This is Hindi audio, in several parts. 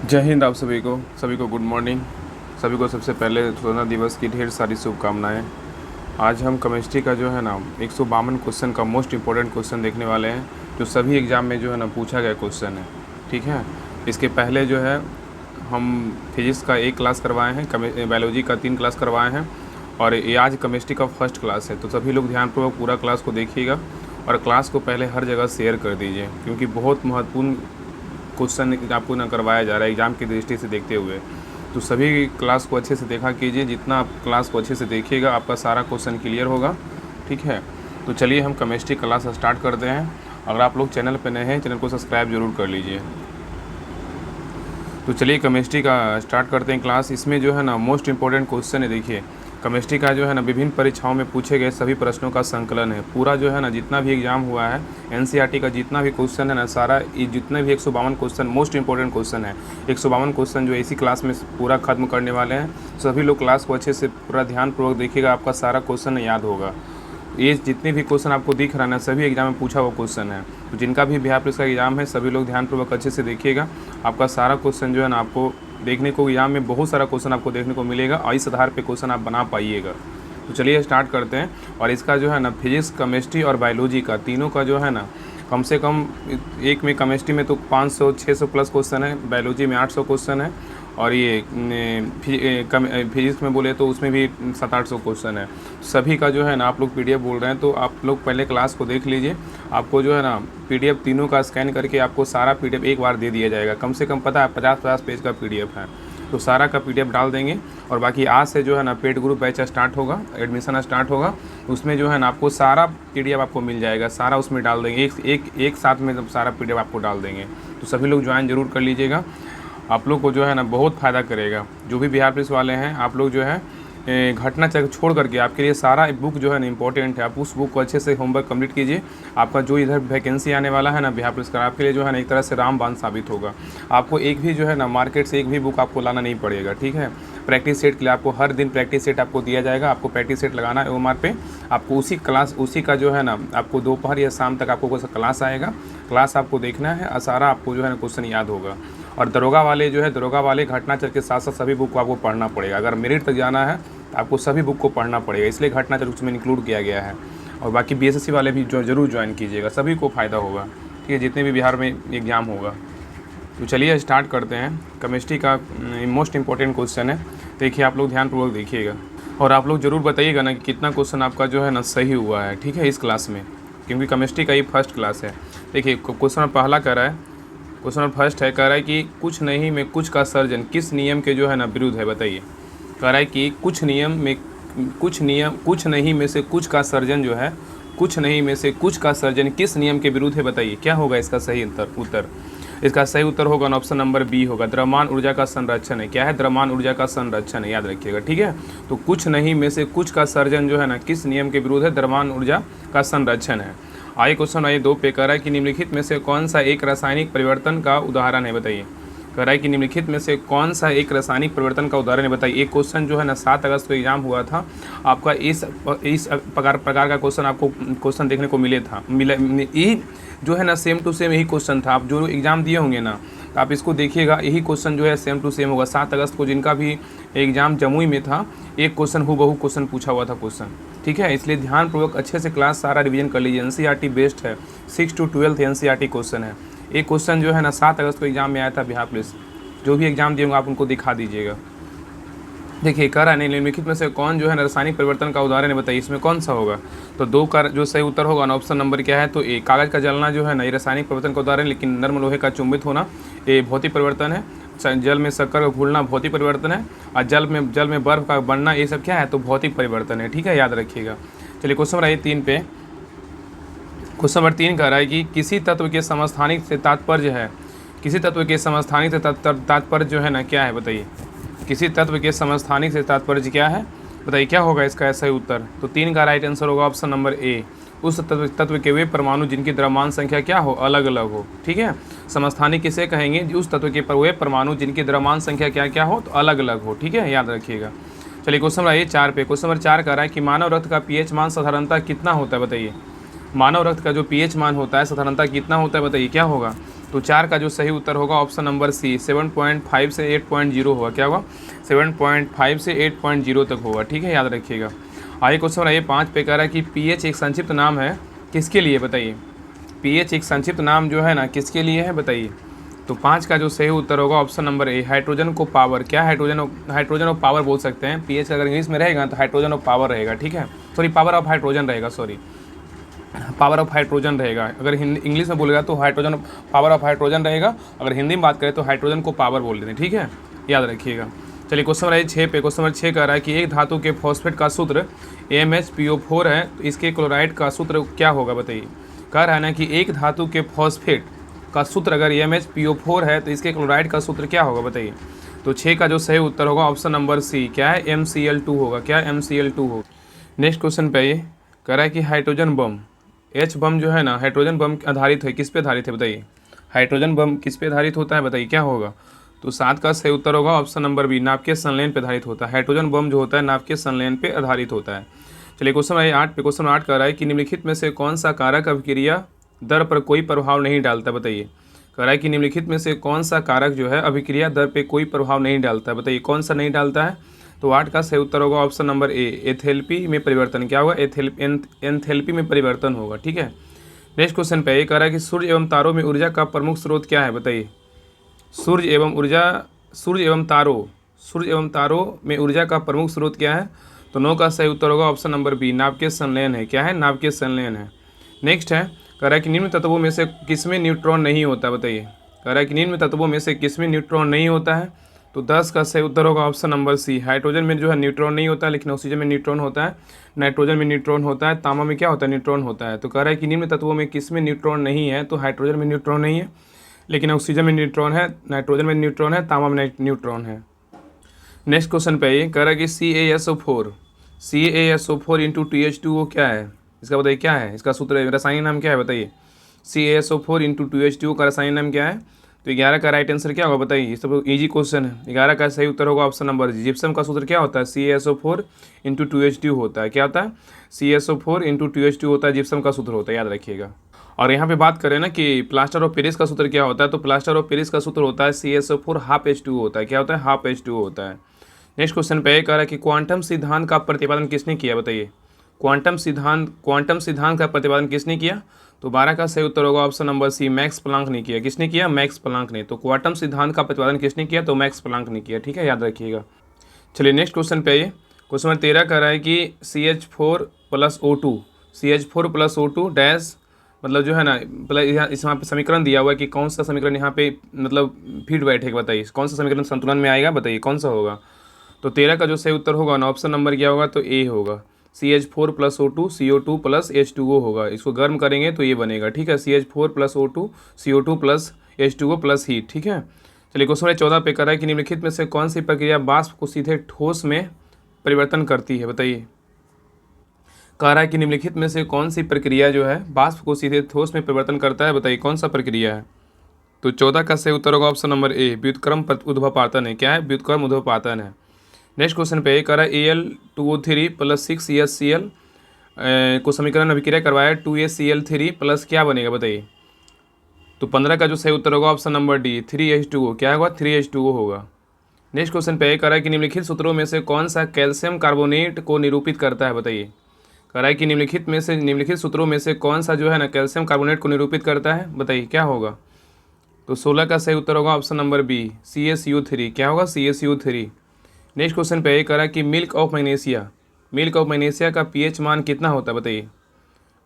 जय हिंद। आप सभी को गुड मॉर्निंग। सभी को सबसे पहले स्वतंत्रता दिवस की ढेर सारी शुभकामनाएं। आज हम केमिस्ट्री का जो है ना 152 क्वेश्चन का मोस्ट इम्पोर्टेंट क्वेश्चन देखने वाले हैं, जो सभी एग्ज़ाम में जो है ना पूछा गया क्वेश्चन है। ठीक है, इसके पहले जो है हम फिजिक्स का एक क्लास करवाए हैं, बायोलॉजी का 3 क्लास करवाए हैं, और ये आज केमिस्ट्री का फर्स्ट क्लास है। तो सभी लोग ध्यानपूर्वक पूरा क्लास को देखिएगा और क्लास को पहले हर जगह शेयर कर दीजिए, क्योंकि बहुत महत्वपूर्ण क्वेश्चन आपको ना करवाया जा रहा है एग्ज़ाम की दृष्टि से देखते हुए। तो सभी क्लास को अच्छे से देखा कीजिए। जितना आप क्लास को अच्छे से देखिएगा आपका सारा क्वेश्चन क्लियर होगा। ठीक है, तो चलिए हम केमिस्ट्री क्लास स्टार्ट करते हैं। अगर आप लोग चैनल पर नए हैं, चैनल को सब्सक्राइब जरूर कर लीजिए। तो चलिए केमिस्ट्री का स्टार्ट करते हैं क्लास। इसमें जो है ना मोस्ट इम्पोर्टेंट क्वेश्चन है, देखिए केमिस्ट्री का जो है ना विभिन्न परीक्षाओं में पूछे गए सभी प्रश्नों का संकलन है। पूरा जो है ना जितना भी एग्जाम हुआ है एनसीईआरटी का जितना भी क्वेश्चन है ना, सारा जितने भी 152 क्वेश्चन मोस्ट इंपॉर्टेंट क्वेश्चन है, 152 क्वेश्चन जो इसी क्लास में पूरा खत्म करने वाले हैं। सभी लोग क्लास को अच्छे से पूरा ध्यानपूर्वक देखिएगा, आपका सारा क्वेश्चन याद होगा। ये जितने भी क्वेश्चन आपको दिख रहा है ना, सभी एग्जाम में पूछा हुआ क्वेश्चन है। तो जिनका भी बिहार पुलिस का एग्जाम है, सभी लोग ध्यानपूर्वक अच्छे से देखिएगा। आपका सारा क्वेश्चन जो है ना आपको देखने को, एग्जाम में बहुत सारा क्वेश्चन आपको देखने को मिलेगा और इस आधार पे क्वेश्चन आप बना पाइएगा। तो चलिए स्टार्ट करते हैं। और इसका जो है ना फिजिक्स, केमिस्ट्री और बायोलॉजी का तीनों का जो है ना कम से कम एक में केमिस्ट्री में तो 500-600 प्लस क्वेश्चन है, बायोलॉजी में 800 क्वेश्चन है, और ये फिजिक्स में बोले तो उसमें भी 700-800 क्वेश्चन है। सभी का जो है ना आप लोग पीडीएफ बोल रहे हैं, तो आप लोग पहले क्लास को देख लीजिए। आपको जो है ना पीडीएफ तीनों का स्कैन करके आपको सारा पीडीएफ एक बार दे दिया जाएगा। कम से कम पता है 50-50 पेज का पीडीएफ है, तो सारा का पीडीएफ डाल देंगे। और बाकी आज से जो है ना पेड ग्रुप बैच स्टार्ट होगा, एडमिशन स्टार्ट होगा। उसमें जो है ना आपको सारा पीडीएफ आपको मिल जाएगा, सारा उसमें डाल देंगे, एक साथ में सारा पीडीएफ आपको डाल देंगे। तो सभी लोग ज्वाइन जरूर कर लीजिएगा, आप लोग को जो है ना बहुत फ़ायदा करेगा। जो भी बिहार पुलिस वाले हैं, आप लोग जो है घटना चक्र छोड़ करके आपके लिए सारा बुक जो है ना इंपॉर्टेंट है। आप उस बुक को अच्छे से होमवर्क कंप्लीट कीजिए। आपका जो इधर वैकेंसी आने वाला है ना बिहार पुलिस का, आपके लिए जो है ना एक तरह से रामबाण साबित होगा। आपको एक भी जो है ना मार्केट से एक भी बुक आपको लाना नहीं पड़ेगा। ठीक है, प्रैक्टिस सेट के लिए आपको हर दिन प्रैक्टिस सेट आपको दिया जाएगा। आपको प्रैक्टिस सेट लगाना है ओएमआर पे। आपको उसी का जो है ना आपको दोपहर या शाम तक आपको क्लास आएगा, क्लास आपको देखना है और सारा आपको जो है ना क्वेश्चन याद होगा। और दरोगा वाले जो है, दरोगा वाले घटना चक्र के साथ साथ सभी बुक को आपको पढ़ना पड़ेगा। अगर मेरिट तक जाना है तो आपको सभी बुक को पढ़ना पड़ेगा, इसलिए घटना चक्र उसमें इंक्लूड किया गया है। और बाकी बीएसएससी वाले भी जो जरूर ज्वाइन कीजिएगा, सभी को फ़ायदा होगा। ठीक है, जितने भी बिहार में एग्ज़ाम होगा। तो चलिए स्टार्ट करते हैं। केमिस्ट्री का मोस्ट इंपॉर्टेंट क्वेश्चन है, देखिए आप लोग ध्यानपूर्वक देखिएगा और आप लोग ज़रूर बताइएगा ना कि कितना क्वेश्चन आपका जो है ना सही हुआ है। ठीक है, इस क्लास में, क्योंकि केमिस्ट्री का ये फर्स्ट क्लास है। देखिए क्वेश्चन पहला कह रहा है, क्वेश्चन फर्स्ट है, कह रहा है कि कुछ नहीं में कुछ का सर्जन किस नियम के जो है ना विरुद्ध है, बताइए। कह रहा है कि कुछ नहीं में से कुछ का सर्जन जो है, कुछ नहीं में से कुछ का सर्जन किस नियम के विरुद्ध है, बताइए क्या होगा इसका सही उत्तर। इसका सही उत्तर होगा ऑप्शन नंबर बी होगा, द्रव्यमान ऊर्जा का संरक्षण है। क्या है? द्रव्यमान ऊर्जा का संरक्षण है, याद रखिएगा। ठीक है, तो कुछ नहीं में से कुछ का सर्जन जो है ना किस नियम के विरुद्ध है, द्रव्यमान ऊर्जा का संरक्षण है। आइए क्वेश्चन आइए 2 पे, कह रहा है कि निम्नलिखित में से कौन सा एक रासायनिक परिवर्तन का उदाहरण है, बताइए। कह रहा है कि निम्नलिखित में से कौन सा एक रासायनिक परिवर्तन का उदाहरण है, बताइए। एक क्वेश्चन जो है ना 7 अगस्त को एग्जाम हुआ था आपका, इस प्रकार का क्वेश्चन आपको क्वेश्चन देखने को मिला। यही जो है ना सेम टू सेम यही क्वेश्चन था। आप जो एग्ज़ाम दिए होंगे ना, तो आप इसको देखिएगा, यही क्वेश्चन जो है सेम टू सेम होगा। 7 अगस्त को जिनका भी एग्ज़ाम जमुई में था, एक क्वेश्चन हूबहू क्वेश्चन पूछा हुआ था क्वेश्चन। ठीक है, इसलिए ध्यानपूर्वक अच्छे से क्लास सारा रिवीजन कर लीजिए। एनसीईआरटी बेस्ड है, 6 to 12 एनसीईआरटी क्वेश्चन है। एक क्वेश्चन जो है ना 7 अगस्त को एग्जाम में आया था बिहार पुलिस। जो भी एग्जाम दिए होंगे आप उनको दिखा दीजिएगा। देखिए कह रहा है निम्नलिखित में से कौन जो है रासायनिक परिवर्तन का उदाहरण है, बताइए इसमें कौन सा होगा। तो 2 का जो सही उत्तर होगा ना ऑप्शन नंबर क्या है, तो ए, कागज़ का जलना जो है ना ये रासायनिक परिवर्तन का उदाहरण, लेकिन नर्म लोहे का चुंबित होना ये भौतिक परिवर्तन है। जल में शक्कर का घुलना भौतिक परिवर्तन है, और जल में बर्फ का बनना ये सब क्या है, तो भौतिक परिवर्तन है। ठीक है, याद रखिएगा। चलिए क्वेश्चन नंबर 3 पे, क्वेश्चन नंबर 3 कह रहा है कि किसी तत्व के समस्थानिक से तात्पर्य है, किसी तत्व के समस्थानिक से तात्पर्य जो है ना क्या है, बताइए। किसी तत्व के समस्थानिक से तात्पर्य क्या है, बताइए क्या होगा इसका सही उत्तर। तो 3 का राइट आंसर होगा ऑप्शन नंबर ए, उस तत्व के वे परमाणु जिनकी द्रव्यमान संख्या क्या हो, अलग अलग हो। ठीक है, समस्थानिक किसे कहेंगे, उस तत्व के वे परमाणु जिनकी द्रव्यमान संख्या क्या क्या हो, तो अलग अलग हो। ठीक है, याद रखिएगा। चलिए क्वेश्चन नंबर 4 पे, क्वेश्चन नंबर 4 कह रहा है कि मानव रक्त का पीएच मान साधारणतः कितना होता है, बताइए। मानव रक्त का जो पीएच मान होता है साधारणतः कितना होता है, बताइए क्या होगा। तो 4 का जो सही उत्तर होगा ऑप्शन नंबर सी 7.5 से 8.0 होगा। क्या होगा? 7.5 से 8.0 तक होगा। ठीक है, याद रखिएगा। आगे क्वेश्चन आइए 5 पे कह रहा है कि पीएच एक संक्षिप्त नाम है किसके लिए, बताइए। पीएच एक संक्षिप्त नाम जो है ना किसके लिए है, बताइए। तो 5 का जो सही उत्तर होगा ऑप्शन नंबर ए, हाइड्रोजन को पावर। क्या हाइड्रोजन ऑफ पावर बोल सकते हैं। पीएच अगर इंग्लिश में रहेगा तो हाइड्रोजन ऑफ पावर रहेगा। ठीक है, सॉरी पावर ऑफ हाइड्रोजन रहेगा, सॉरी पावर ऑफ हाइड्रोजन रहेगा। अगर इंग्लिश में बोलेगा तो हाइड्रोजन पावर ऑफ हाइड्रोजन रहेगा, अगर हिंदी में बात करें तो हाइड्रोजन को पावर बोल देते हैं। ठीक है, याद रखिएगा। चलिए क्वेश्चन नंबर 6 पे, क्वेश्चन नंबर 6 कह रहा है कि एक धातु के फॉस्फेट का सूत्र AmHPO4 है, तो इसके क्लोराइड का सूत्र क्या होगा, बताइए। कह रहा है ना कि एक धातु के फॉस्फेट का सूत्र अगर AmHPO4 है तो इसके क्लोराइड का सूत्र क्या होगा, बताइए। तो 6 का जो सही उत्तर होगा ऑप्शन नंबर सी, क्या है, MCl2 होगा। क्या MCl2 होगा। नेक्स्ट क्वेश्चन पे ये कह रहा है कि हाइड्रोजन बम H बम जो है ना, हाइड्रोजन बम आधारित है, किस पे आधारित है, बताइए। हाइड्रोजन बम किस पे आधारित होता है, बताइए, क्या होगा। तो 7 का सही उत्तर होगा ऑप्शन नंबर बी, नाभिकीय संलयन पे आधारित होता है। हाइड्रोजन बम जो होता है नाभिकीय संलयन पे आधारित होता है। चलिए क्वेश्चन 8 पे, क्वेश्चन 8 कह रहा है कि निम्नलिखित में से कौन सा कारक अभिक्रिया दर पर कोई प्रभाव नहीं डालता, बताइए। कह रहा है कि निम्नलिखित में से कौन सा कारक जो है अभिक्रिया दर पे कोई प्रभाव नहीं डालता है, बताइए कौन सा नहीं डालता है। तो 8 का सही उत्तर होगा ऑप्शन नंबर ए, एथेल्पी में परिवर्तन। क्या होगा, एंथैल्पी में परिवर्तन होगा। ठीक है, नेक्स्ट क्वेश्चन पे ये कह रहा है कि सूर्य एवं तारों में ऊर्जा का प्रमुख स्रोत क्या है, बताइए। सूर्य एवं तारों में ऊर्जा का प्रमुख स्रोत क्या है। तो 9 का सही उत्तर होगा ऑप्शन नंबर बी, नाभिकीय संलयन है। क्या है, नाभिकीय संलयन है। नेक्स्ट है, कह रहा है कि निम्न तत्वों में से किसमें न्यूट्रॉन नहीं होता, बताइए। कह रहा है कि निम्न तत्वों में से किसमें न्यूट्रॉन नहीं होता है। तो 10 का सही उत्तर होगा ऑप्शन नंबर सी, हाइड्रोजन में जो है न्यूट्रॉन नहीं होता है, लेकिन ऑक्सीजन में न्यूट्रॉन होता है, नाइट्रोजन में न्यूट्रॉन होता है, तांबा में क्या होता है, न्यूट्रॉन होता है। तो कह रहा है कि निम्न तत्वों में किसमें न्यूट्रॉन नहीं है। तो हाइड्रोजन में न्यूट्रॉन नहीं है, लेकिन ऑक्सीजन में न्यूट्रॉन है, नाइट्रोजन में न्यूट्रॉन है, तांबा में न्यूट्रॉन है। नेक्स्ट क्वेश्चन पे ये कह रहा है कि CaSO4 इंटू TH2O क्या है, इसका बताइए क्या है, इसका सूत्र रासायनिक नाम क्या है, बताइए। CaSO4 इंटू TH2O का रासायनिक नाम क्या है। तो 11 का राइट आंसर क्या होगा, बताइए। ये सब इजी क्वेश्चन है। 11 का सही उत्तर होगा ऑप्शन नंबर जी, जिप्सम का सूत्र क्या होता है, CaSO4 इंटू 2H2 होता है। क्या होता है, CaSO4 इंटू 2H2 होता है, जिप्सम का सूत्र होता है, याद रखिएगा। और यहाँ पे बात करें ना कि प्लास्टर ऑफ पेरिस का सूत्र क्या होता है, तो प्लास्टर ऑफ पेरिस का सूत्र होता है CaSO4 हाफ H2O होता है। क्या होता है, हाफ H2O होता है। नेक्स्ट क्वेश्चन पे कह रहा है कि क्वांटम सिद्धांत का प्रतिपादन किसने किया, बताइए। क्वांटम सिद्धांत का प्रतिपादन किसने किया। तो 12 का सही उत्तर होगा option number C, Max Planck ने किया। किसने किया, मैक्स प्लांक ने। तो क्वांटम सिद्धांत का प्रतिपादन किसने किया, तो मैक्स प्लांक ने किया। ठीक है, याद रखिएगा। चलिए नेक्स्ट क्वेश्चन पे आइए। क्वेश्चन नंबर 13 कह रहा है कि CH4+O2 डैश, मतलब जो है ना, मतलब इस यहाँ पे समीकरण दिया हुआ है कि कौन सा समीकरण यहाँ पे मतलब फिट बैठेगा, बताइए कौन सा समीकरण संतुलन में आएगा, बताइए कौन सा होगा। तो 13 का जो सही उत्तर होगा ना, ऑप्शन नंबर क्या होगा, तो ए होगा। CH4+O2 CO2+H2O होगा। इसको गर्म करेंगे तो ये बनेगा। ठीक है, CH4+O2 CO2+H2O हीट। ठीक है, चलिए क्वेश्चन नंबर 14 पे कर रहा है कि निम्नलिखित में से कौन सी प्रक्रिया वाष्प को सीधे ठोस में परिवर्तन करती है, बताइए। कह रहा है कि निम्नलिखित में से कौन सी प्रक्रिया जो है वाष्प को सीधे ठोस में परिवर्तन करता है, बताइए कौन सा प्रक्रिया है। तो 14 का सही उत्तर होगा ऑप्शन नंबर ए, व्युत्क्रम ऊर्ध्वपातन है। क्या है, व्युत्क्रम ऊर्ध्वपातन है। नेक्स्ट क्वेश्चन पे कह रहा है Al2O3 + 6HCl को समीकरण अभिक्रिया करवाया 2HCl3 प्लस क्या बनेगा, बताइए। तो 15 का जो सही उत्तर होगा ऑप्शन नंबर डी, 3H2O। क्या होगा, 3H2O होगा। नेक्स्ट क्वेश्चन पे कह रहा है कि निम्नलिखित सूत्रों में से कौन सा कैल्शियम कार्बोनेट को निरूपित करता है, बताइए। कह रहा है कि निम्नलिखित सूत्रों में से कौन सा जो है ना कैल्शियम कार्बोनेट को निरूपित करता है, बताइए क्या होगा। तो 16 का सही उत्तर होगा ऑप्शन नंबर बी, CaCO3। क्या होगा, CaCO3। नेक्स्ट क्वेश्चन पे कह रहा है कि मिल्क ऑफ मैग्नीशिया का pH मान कितना होता है, बताइए।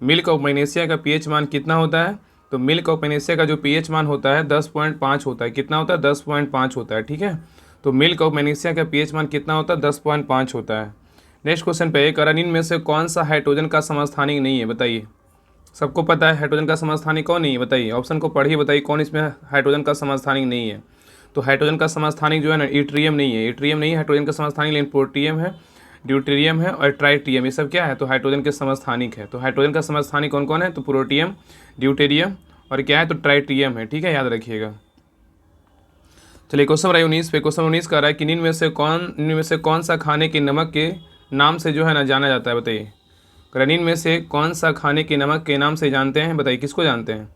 मिल्क ऑफ मैग्नीशिया का pH मान कितना होता है। तो मिल्क ऑफ मैग्नीशिया का जो pH मान होता है 10.5 होता है। कितना होता है, 10.5 होता है। ठीक है, तो मिल्क ऑफ मैग्नीशिया का pH मान कितना होता है, 10.5 होता है। नेक्स्ट क्वेश्चन पे कह रहा है इनमें से कौन सा हाइड्रोजन का समस्थानिक नहीं है, बताइए। सबको पता है हाइड्रोजन का समस्थानिक कौन नहीं है, बताइए। ऑप्शन को पढ़िए, बताइए कौन इसमें हाइड्रोजन का समस्थानिक नहीं है। तो हाइड्रोजन का समस्थानिक जो है ना, इट्रियम नहीं है। इट्रियम नहीं है हाइड्रोजन का समस्थानिक, लेकिन प्रोटियम है, ड्यूटेरियम है और ट्राइटियम। ये सब क्या है, तो हाइड्रोजन के समस्थानिक है। तो हाइड्रोजन का समस्थानिक कौन कौन है, तो प्रोटियम, ड्यूटेरियम और क्या है, तो ट्राइटियम है। ठीक है, याद रखिएगा। चलिए क्वेश्चन नंबर 19 पे, क्वेश्चन 19 कर रहा है कि इनमें से कौन सा खाने के नमक के नाम से जो है ना जाना जाता है, बताइए। इनमें से कौन सा खाने के नमक के नाम से जानते हैं, बताइए किसको जानते हैं।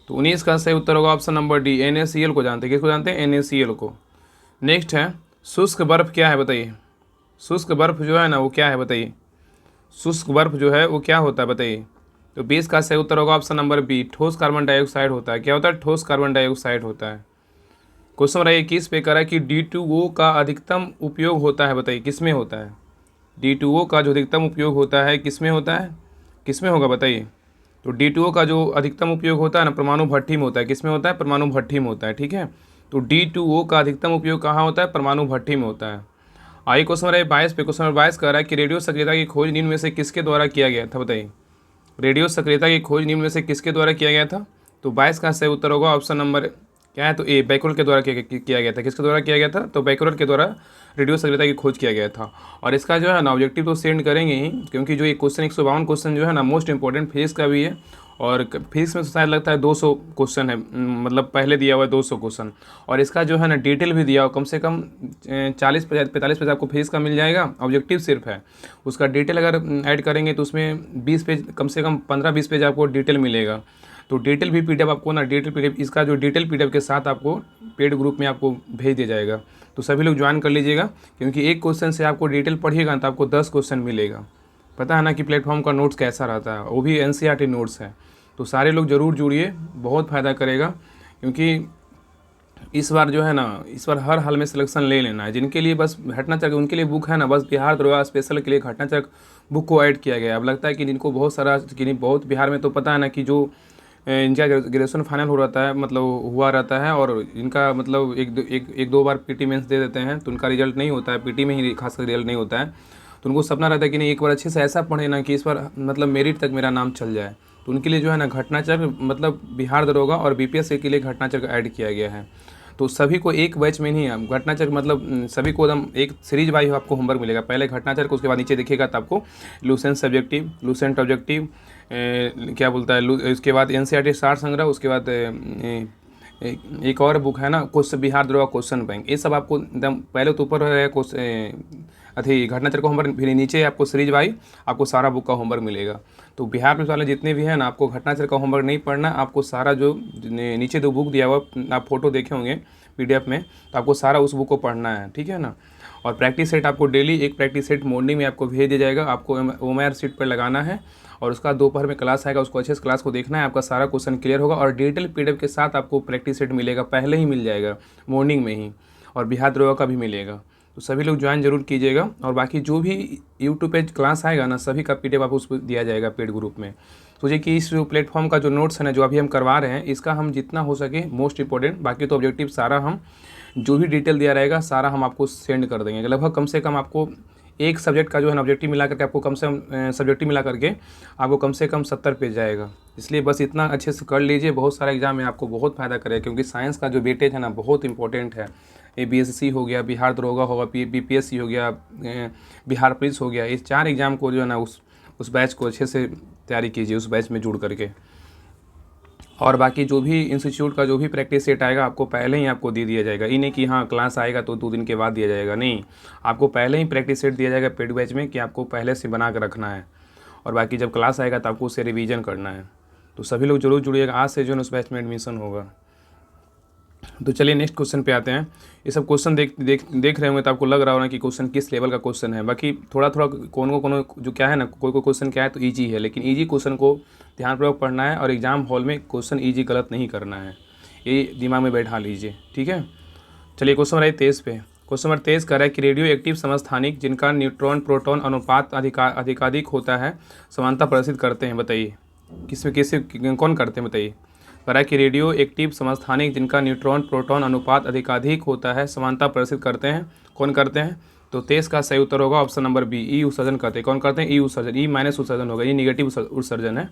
तो 19 का सही उत्तर होगा ऑप्शन नंबर डी, NaCl को जानते हैं। किसको जानते हैं? NaCl को। नेक्स्ट है शुष्क बर्फ क्या है बताइए। शुष्क बर्फ जो है ना वो क्या है बताइए। शुष्क बर्फ जो है वो क्या होता है बताइए। तो 20 का सही उत्तर होगा ऑप्शन नंबर बी, ठोस कार्बन डाइऑक्साइड होता है। क्या होता है? ठोस कार्बन डाइऑक्साइड होता है। क्वेश्चन नंबर 21 पे कह रहा है कि D2O का अधिकतम उपयोग होता है बताइए, किस में होता है? D2O का जो अधिकतम उपयोग होता है किस में होता है, किस में होगा बताइए। तो D2O का जो अधिकतम उपयोग होता है ना परमाणु भट्ठी में होता है। किस में होता है? परमाणु भट्ठी में होता है। ठीक है, तो D2O का अधिकतम उपयोग कहाँ होता है? परमाणु भट्ठी में होता है। आइए क्वेश्चन नंबर 22 पे। क्वेश्चन नंबर 22 कह रहा है कि रेडियो सक्रियता की खोज निम्न में से किसके द्वारा किया गया था बताइए। रेडियो सक्रियता की खोज निम्न में से किसके द्वारा किया गया था? तो 22 का सही उत्तर होगा ऑप्शन नंबर क्या है? तो ए, बैकवर्ड के द्वारा किया गया था। किसके द्वारा किया गया था? तो बैकवर्ड के द्वारा रेडियो सक्रियता की खोज किया गया था। और इसका जो है ना ऑब्जेक्टिव तो सेंड करेंगे ही, क्योंकि जो ये क्वेश्चन 152 क्वेश्चन जो है ना मोस्ट इंपॉर्टेंट फिजिक्स का भी है। और फिजिक्स में तो शायद लगता है 200 क्वेश्चन है, मतलब पहले दिया हुआ है 200 क्वेश्चन। और इसका जो है ना डिटेल भी दिया हुआ, कम से कम 40-45 पेज आपको फिजिक्स का मिल जाएगा। ऑब्जेक्टिव सिर्फ है, उसका डिटेल अगर ऐड करेंगे तो उसमें 20 पेज, कम से कम 15-20 पेज आपको डिटेल मिलेगा। तो डिटेल भी पीडीएफ आपको ना, डिटेल पीडीएफ, इसका जो डिटेल पीडीएफ के साथ आपको पेड ग्रुप में आपको भेज दिया जाएगा। तो सभी लोग ज्वाइन कर लीजिएगा, क्योंकि एक क्वेश्चन से आपको डिटेल पढ़िएगा तो आपको 10 क्वेश्चन मिलेगा। पता है ना कि प्लेटफॉर्म का नोट्स कैसा रहता है, वो भी NCERT नोट्स है। तो सारे लोग ज़रूर जुड़िए, बहुत फ़ायदा करेगा। क्योंकि इस बार जो है ना, इस बार हर हाल में सिलेक्शन ले लेना है। जिनके लिए बस घटनाचक्र, उनके लिए बुक है ना, बस बिहार दरोगा स्पेशल के लिए घटनाचक्र बुक को ऐड किया गया है। अब लगता है कि जिनको बहुत सारा, कि बहुत बिहार में तो पता है ना कि जो इनका ग्रेजुएशन फाइनल हो रहता है, मतलब हुआ रहता है, और इनका मतलब एक दो बार PT मेंस दे देते हैं तो उनका रिजल्ट नहीं होता है। PT में ही खासकर रिजल्ट नहीं होता है। तो उनको सपना रहता है कि नहीं, एक बार अच्छे से ऐसा पढ़े ना कि इस बार मतलब मेरिट तक मेरा नाम चल जाए। तो उनके लिए जो है ना घटनाचक्र, मतलब बिहार दरोगा और BPSC के लिए घटनाचक्र ऐड किया गया है। तो सभी को एक बैच में नहीं है घटनाचक्र, मतलब सभी को एकदम एक सीरीज वाइज आपको होमवर्क मिलेगा। पहले घटनाचक्र, उसके बाद नीचे देखिएगा तो आपको लूसेंट सब्जेक्टिव, लूसेंट ऑब्जेक्टिव, क्या बोलता है, उसके बाद NCERT सार संग्रह, उसके बाद एक और बुक है ना क्वेश्चन बिहार दरोगा क्वेश्चन बैंक। ये सब आपको एकदम पहले तो ऊपर है अथी घटनाचक्र का होमवर्क, फिर नीचे आपको सीरीज वाइज आपको सारा बुक का होमवर्क मिलेगा। तो बिहार पुलिस वाले जितने भी हैं ना, आपको घटनाचक्र का होमवर्क नहीं पढ़ना, आपको सारा जो नीचे 2 बुक दिया हुआ, आप फोटो देखे होंगे PDF में, तो आपको सारा उस बुक को पढ़ना है। ठीक है ना। और प्रैक्टिस सेट आपको डेली एक प्रैक्टिस सेट मॉर्निंग में आपको भेज दिया जाएगा। आपको OMR शीट पर लगाना है, और उसका दोपहर में क्लास आएगा, उसको अच्छे से क्लास को देखना है। आपका सारा क्वेश्चन क्लियर होगा, और डिटेल PDF के साथ आपको प्रैक्टिस सेट मिलेगा, पहले ही मिल जाएगा मॉर्निंग में ही। और बिहार दरोगा का भी मिलेगा। तो सभी लोग ज्वाइन जरूर कीजिएगा। और बाकी जो भी यूट्यूब पे क्लास आएगा ना, सभी का PDF आपको उसको दिया जाएगा पेड ग्रुप में। सोचिए कि इस प्लेटफॉर्म का जो नोट्स है ना, जो अभी हम करवा रहे हैं, इसका हम जितना हो सके मोस्ट इंपॉर्टेंट, बाकी तो ऑब्जेक्टिव सारा हम जो भी डिटेल दिया रहेगा सारा हम आपको सेंड कर देंगे। लगभग कम से कम आपको एक सब्जेक्ट का जो है ना ऑब्जेक्टिव मिला करके आपको कम से कम सब्जेक्टिव मिला करके आपको कम से कम 70 पेज जाएगा। इसलिए बस इतना अच्छे से कर लीजिए, बहुत सारा एग्जाम में आपको बहुत फ़ायदा करेगा। क्योंकि साइंस का जो वेटेज है ना बहुत इंपॉर्टेंट है। ये BSC हो गया, बिहार दरोगा होगा, BPSC हो गया, बिहार पुलिस हो गया, इस 4 एग्ज़ाम को जो है ना उस बैच को अच्छे से तैयारी कीजिए, उस बैच में जुड़ करके। और बाकी जो भी इंस्टीट्यूट का जो भी प्रैक्टिस सेट आएगा आपको पहले ही आपको दे दिया जाएगा। ये नहीं कि हाँ क्लास आएगा तो 2 दिन के बाद दिया जाएगा, नहीं, आपको पहले ही प्रैक्टिस सेट दिया जाएगा पेड बैच में, कि आपको पहले से बना कर रखना है। और बाकी जब क्लास आएगा तो आपको उससे रिवीजन करना है। तो सभी लोग जरूर जुड़िएगा, आज से जो है उस बैच में एडमिशन होगा। तो चलिए नेक्स्ट क्वेश्चन पे आते हैं। ये सब क्वेश्चन देख रहे होंगे तो आपको लग रहा होगा कि क्वेश्चन किस लेवल का क्वेश्चन है। बाकी थोड़ा कोनो जो क्या है ना, कोई क्वेश्चन क्या है तो ईजी है, लेकिन ईजी क्वेश्चन को ध्यानपूर्वक पढ़ना है, और एग्जाम हॉल में क्वेश्चन ईजी गलत नहीं करना है, ये दिमाग में बैठा लीजिए। ठीक है, चलिए क्वेश्चन नंबर 23 पे। क्वेश्चन नंबर 23 कह रहा है कि रेडियो एक्टिव समस्थानिक जिनका न्यूट्रॉन प्रोटॉन अनुपात अधिकाधिक होता है समानता प्रदर्शित करते हैं, बताइए कौन करते हैं बताइए। कह रहा है कि रेडियो एक्टिव समस्थानिक जिनका न्यूट्रॉन प्रोटॉन अनुपात अधिकाधिक होता है समानता प्रदर्शित करते हैं, कौन करते हैं। तो 23 का सही उत्तर होगा ऑप्शन नंबर बी, ई उत्सर्जन करते हैं। कौन करते हैं? ई उत्सर्जन। ई माइनस उत्सर्जन होगा, ये निगेटिव उत्सर्जन है।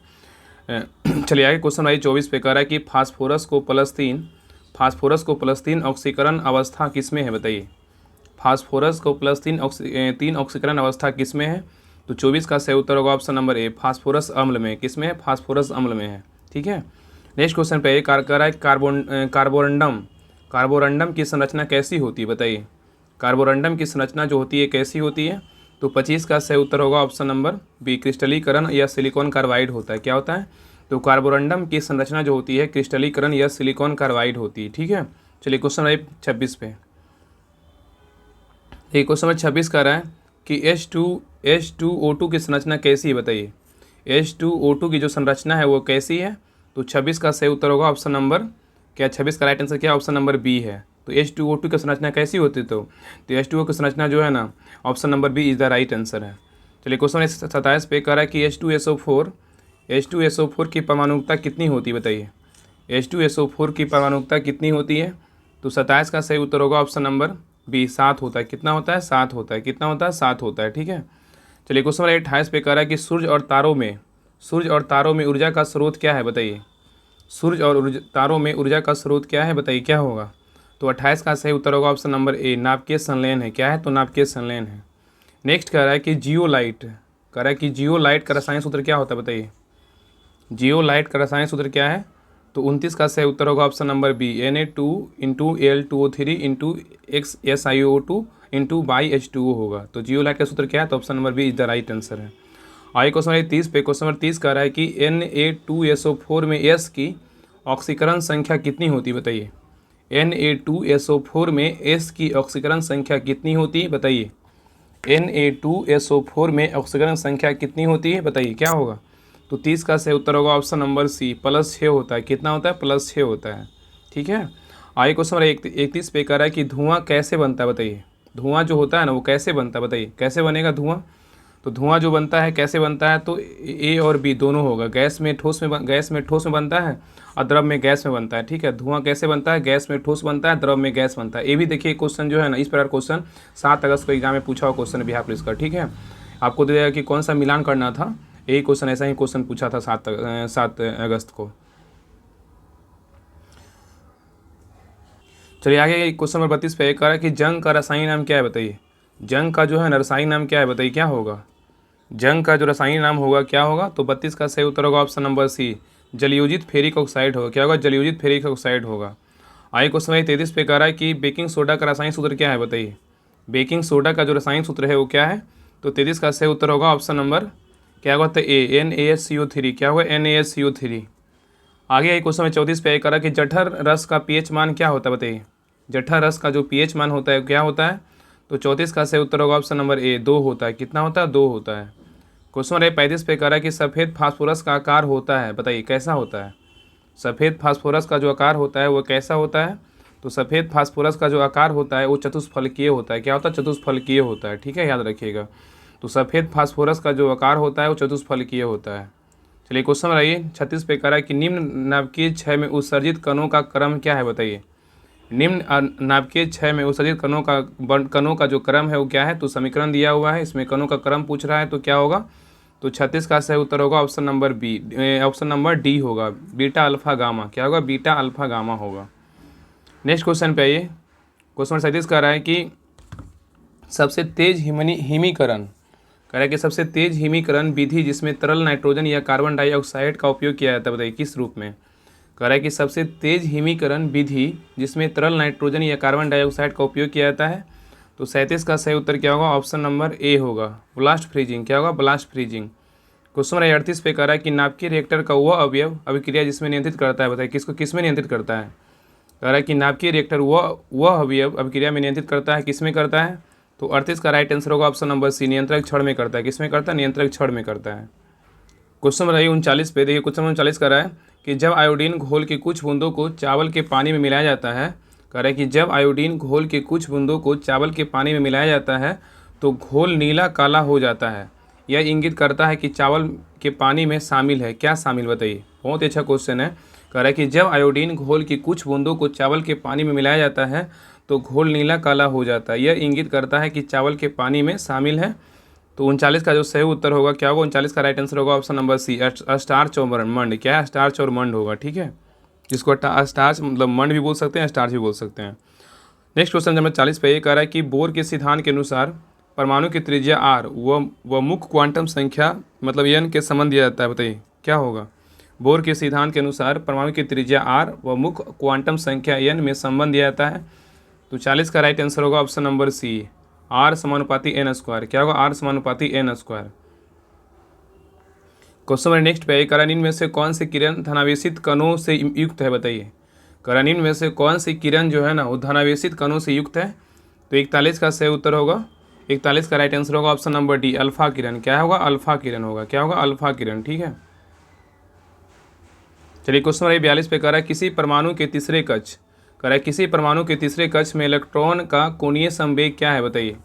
चलिए आगे क्वेश्चन नंबर 24 पे कह रहा है कि फास्फोरस को +3 ऑक्सीकरण अवस्था किस में है, बताइए। फास्फोरस को +3 ऑक्सीकरण अवस्था किस में है। तो 24 का सही उत्तर होगा ऑप्शन नंबर ए, फास्फोरस अम्ल में। किस में है? फास्फोरस अम्ल में है। ठीक है, नेक्स्ट क्वेश्चन पे कह रहा है कार्बोरंडम की संरचना कैसी होती है, बताइए। कार्बोरंडम की संरचना जो होती है कैसी होती है। तो 25 का सही उत्तर होगा ऑप्शन नंबर बी, क्रिस्टलीकरण या सिलिकॉन कार्बाइड होता है। क्या होता है? तो कार्बोरंडम की संरचना जो होती है क्रिस्टलीकरण या सिलिकॉन कार्बाइड होती है। ठीक है, चलिए क्वेश्चन नंबर 26 पे। ये क्वेश्चन नंबर 26 कह रहा है कि H2O2 की संरचना कैसी है बताइए। H2O2 की जो संरचना है वो कैसी है। तो 26 का सही उत्तर होगा ऑप्शन नंबर क्या, 26 का राइट आंसर क्या, ऑप्शन नंबर बी है। तो H2O2 की संरचना कैसी होती तो H2O की संरचना जो है ना, option number B is the right answer है। चलिए क्वेश्चन 27 पे कह रहा है कि H2SO4 की परमाणुकता कितनी होती है बताइए। H2SO4 की परमाणुकता कितनी होती है। तो 27 का सही उत्तर होगा ऑप्शन नंबर बी, 7 होता है। कितना होता है, 7 होता है। कितना होता है, 7 होता है। ठीक है, चलिए क्वेश्चन नंबर 28 पे कह रहा है कि सूर्य और तारों में ऊर्जा का स्रोत क्या है बताइए। सूर्य और तारों में ऊर्जा का स्रोत क्या है बताइए, क्या होगा। तो 28 का सही उत्तर होगा ऑप्शन नंबर ए, नाभिकीय संलयन है। क्या है, तो नाभिकीय संलयन है। नेक्स्ट कह रहा है कि जियोलाइट का रासायनिक सूत्र क्या होता है बताइए। जियोलाइट का रासायनिक सूत्र क्या है। तो 29 का सही उत्तर होगा ऑप्शन नंबर बी, Na2Al2O3 होगा। तो जियोलाइट का सूत्र क्या है, तो option number B is the right answer है। आइए क्वेश्चन नंबर 30 पे। क्वेश्चन नंबर 30 कह रहा है कि Na2SO4 में S की ऑक्सीकरण संख्या कितनी होती बताइए। Na2SO4 में S की ऑक्सीकरण संख्या कितनी होती है बताइए। Na2SO4 में ऑक्सीकरण संख्या कितनी होती है बताइए, क्या होगा। तो 30 का सही उत्तर होगा ऑप्शन नंबर सी, +6 होता है। कितना होता है, +6 होता है। ठीक है, आइए क्वेश्चन नंबर 31 पे कह रहा है कि धुआं कैसे बनता है बताइए। धुआं जो होता है ना वो कैसे बनता है बताइए, कैसे बनेगा धुआं। तो धुआं जो बनता है कैसे बनता है, तो ए और बी दोनों होगा। गैस में ठोस में बनता है और द्रव में गैस में बनता है। ठीक है, धुआं कैसे बनता है, गैस में ठोस बनता है, द्रव में गैस बनता है। ये भी देखिए क्वेश्चन जो है ना, इस प्रकार क्वेश्चन 7 अगस्त को एग्जाम में पूछा हुआ क्वेश्चन बिहार पुलिस का। ठीक है, आपको दे देगा कि कौन सा मिलान करना था, यही क्वेश्चन ऐसा ही क्वेश्चन पूछा था 7 अगस्त को। चलिए आगे क्वेश्चन नंबर 32 पे कह रहा है कि जंग का रासायनिक नाम क्या है बताइए। जंग का जो है ना रासायनिक नाम क्या है बताइए, क्या होगा। जंग का जो रासायनिक नाम होगा क्या होगा। तो 32 का सही उत्तर होगा ऑप्शन नंबर सी, जलयोजित फेरिक ऑक्साइड होगा। क्या होगा, जलयोजित फेरिक ऑक्साइड होगा। आइए क्वेश्चन नंबर 33 पे कह रहा है कि बेकिंग सोडा का रासायनिक सूत्र क्या है बताइए। बेकिंग सोडा का जो रासायनिक सूत्र है वो क्या है। तो 33 का सही उत्तर होगा ऑप्शन नंबर क्या होगा, तो ए, NaSCO3। क्या होगा, NaSCO3। आगे आई क्वेश्चन में 34 पे कह रहा है कि जठर रस का pH मान क्या होता है बताइए। जठर रस का जो pH मान होता है क्या होता है। तो 34 का सही उत्तर होगा ऑप्शन नंबर ए, 2 होता है। कितना होता है, 2 होता है। क्वेश्चन नंबर 35 पे कह रहा है कि सफ़ेद फास्फोरस का आकार होता है बताइए, कैसा होता है। सफ़ेद फास्फोरस का जो आकार होता है वो कैसा होता है। तो सफ़ेद फास्फोरस का जो आकार होता है वो चतुष्फलकीय होता है। क्या होता है, चतुष्फलकीय होता है। ठीक है, याद रखिएगा। तो सफ़ेद फास्फोरस का जो आकार होता है वो चतुष्फलकीय होता है। चलिए क्वेश्चन नंबर आइए 36 पे कह रहा है कि निम्न नाभिकीय क्षय में उत्सर्जित कणों का क्रम क्या है बताइए। निम्न नाभिकीय क्षय में उत्सर्जित कणों का जो क्रम है वो क्या है। तो समीकरण दिया हुआ है, इसमें कणों का क्रम पूछ रहा है, तो क्या होगा। तो 36 का सही उत्तर होगा option number B, option number D होगा, बीटा अल्फा गामा। क्या होगा, बीटा अल्फा गामा होगा। नेक्स्ट क्वेश्चन पे आइए। क्वेश्चन नंबर 37 कह रहा है कि सबसे तेज हिमीकरण कह रहा है कि सबसे तेज हिमीकरण विधि जिसमें तरल नाइट्रोजन या कार्बन डाइऑक्साइड का उपयोग किया जाता है बताइए, किस रूप में। कह रहा है कि सबसे तेज हिमीकरण विधि जिसमें तरल नाइट्रोजन या कार्बन डाइऑक्साइड का उपयोग किया जाता है। तो 37 का सही उत्तर क्या होगा, ऑप्शन नंबर ए होगा, ब्लास्ट फ्रीजिंग। क्या होगा, ब्लास्ट फ्रीजिंग। क्वेश्चन नंबर 38 पे कह रहा है कि नाभिकीय रिएक्टर का वह अवयव अभिक्रिया जिसमें नियंत्रित करता है बताइए, किसको किस में नियंत्रित करता है। कह रहा है कि नाभिकीय रिएक्टर वह अवयव अभिक्रिया में नियंत्रित करता है, किस में करता है। तो 38 का राइट आंसर होगा ऑप्शन नंबर सी, नियंत्रक छड़ में करता है। किस में करता है, नियंत्रक छड़ में करता है। क्वेश्चन नंबर 39 पे देखिए, क्वेश्चन नंबर 39 कर रहा है कि जब आयोडीन घोल के कुछ बूंदों को चावल के पानी में मिलाया जाता है। कह रहा है कि जब आयोडीन घोल के कुछ बूंदों को चावल के पानी में मिलाया जाता है तो घोल नीला काला हो जाता है। यह इंगित करता है कि चावल के पानी में शामिल है। क्या शामिल बताइए, बहुत अच्छा क्वेश्चन है। कह रहा है कि जब आयोडीन घोल की कुछ बूंदों को चावल के पानी में मिलाया जाता है तो घोल नीला काला हो जाता है। यह इंगित करता है कि चावल के पानी में शामिल है। तो 39 का जो सही उत्तर होगा क्या होगा, 39 का राइट आंसर होगा ऑप्शन नंबर सी, स्टार्च और मंड। क्या है, स्टार्च और मंड होगा। ठीक है, जिसको स्टार्च मतलब मंड भी बोल सकते हैं, स्टार्च भी बोल सकते हैं। नेक्स्ट क्वेश्चन नंबर 40 पे ये कह रहा है कि बोर के सिद्धांत के अनुसार परमाणु की त्रिज्या r व मुख्य क्वांटम संख्या मतलब n के संबंध दिया जाता है बताइए, क्या होगा। बोर के सिद्धांत के अनुसार परमाणु की त्रिज्या r व मुख्य क्वांटम संख्या n में संबंध दिया जाता है। तो 40 का राइट आंसर होगा option number C, R = n²। क्या होगा, R = n²। Question number next पे, करानीन में से कौन सी किरण धनावेशित कणों से युक्त है बताइए। करानीन में से कौन सी किरण जो है ना वो धनावेशित कणों से युक्त है। तो 41 का सही उत्तर होगा, 41 का राइट आंसर होगा ऑप्शन नंबर डी, अल्फा किरण। क्या होगा? अल्फा किरण होगा। क्या होगा? अल्फा किरण। ठीक है, चलिए क्वेश्चन नंबर 42 पे कह रहा है किसी परमाणु के तीसरे कक्ष, कह रहा है किसी परमाणु के तीसरे कक्ष में इलेक्ट्रॉन का कोणीय संवेग क्या है बताइए।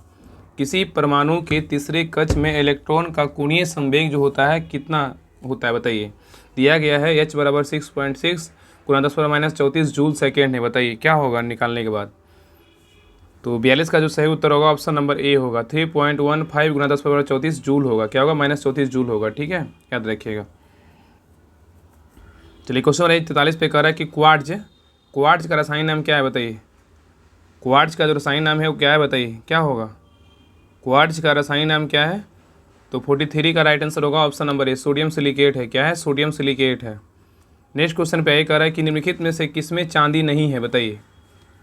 किसी परमाणु के तीसरे कक्ष में इलेक्ट्रॉन का कोणीय संवेग जो होता है कितना होता है बताइए। दिया गया है h बराबर 6.6 गुना 10⁻⁻34 जूल सेकेंड है। बताइए क्या होगा निकालने के बाद। तो 42 का जो सही उत्तर होगा ऑप्शन नंबर ए होगा, 3.15 गुना 10⁻34 जूल होगा। क्या होगा? -34 जूल होगा। ठीक है, याद रखिएगा। चलिए क्वेश्चन नंबर 43 पे कह रहा है कि क्वार्ट्ज, क्वार्ट्ज का रासायनिक नाम क्या है बताइए। क्वार्ट्ज का जो रासायनिक नाम है वो क्या है बताइए, क्या होगा? क्वार्ट्ज का रासायनिक नाम क्या है? तो 43 का राइट आंसर होगा ऑप्शन नंबर ए, सोडियम सिलिकेट है। क्या है? सोडियम सिलिकेट है। नेक्स्ट क्वेश्चन पे कह रहा है कि निम्नलिखित में से किसमें चांदी नहीं है बताइए।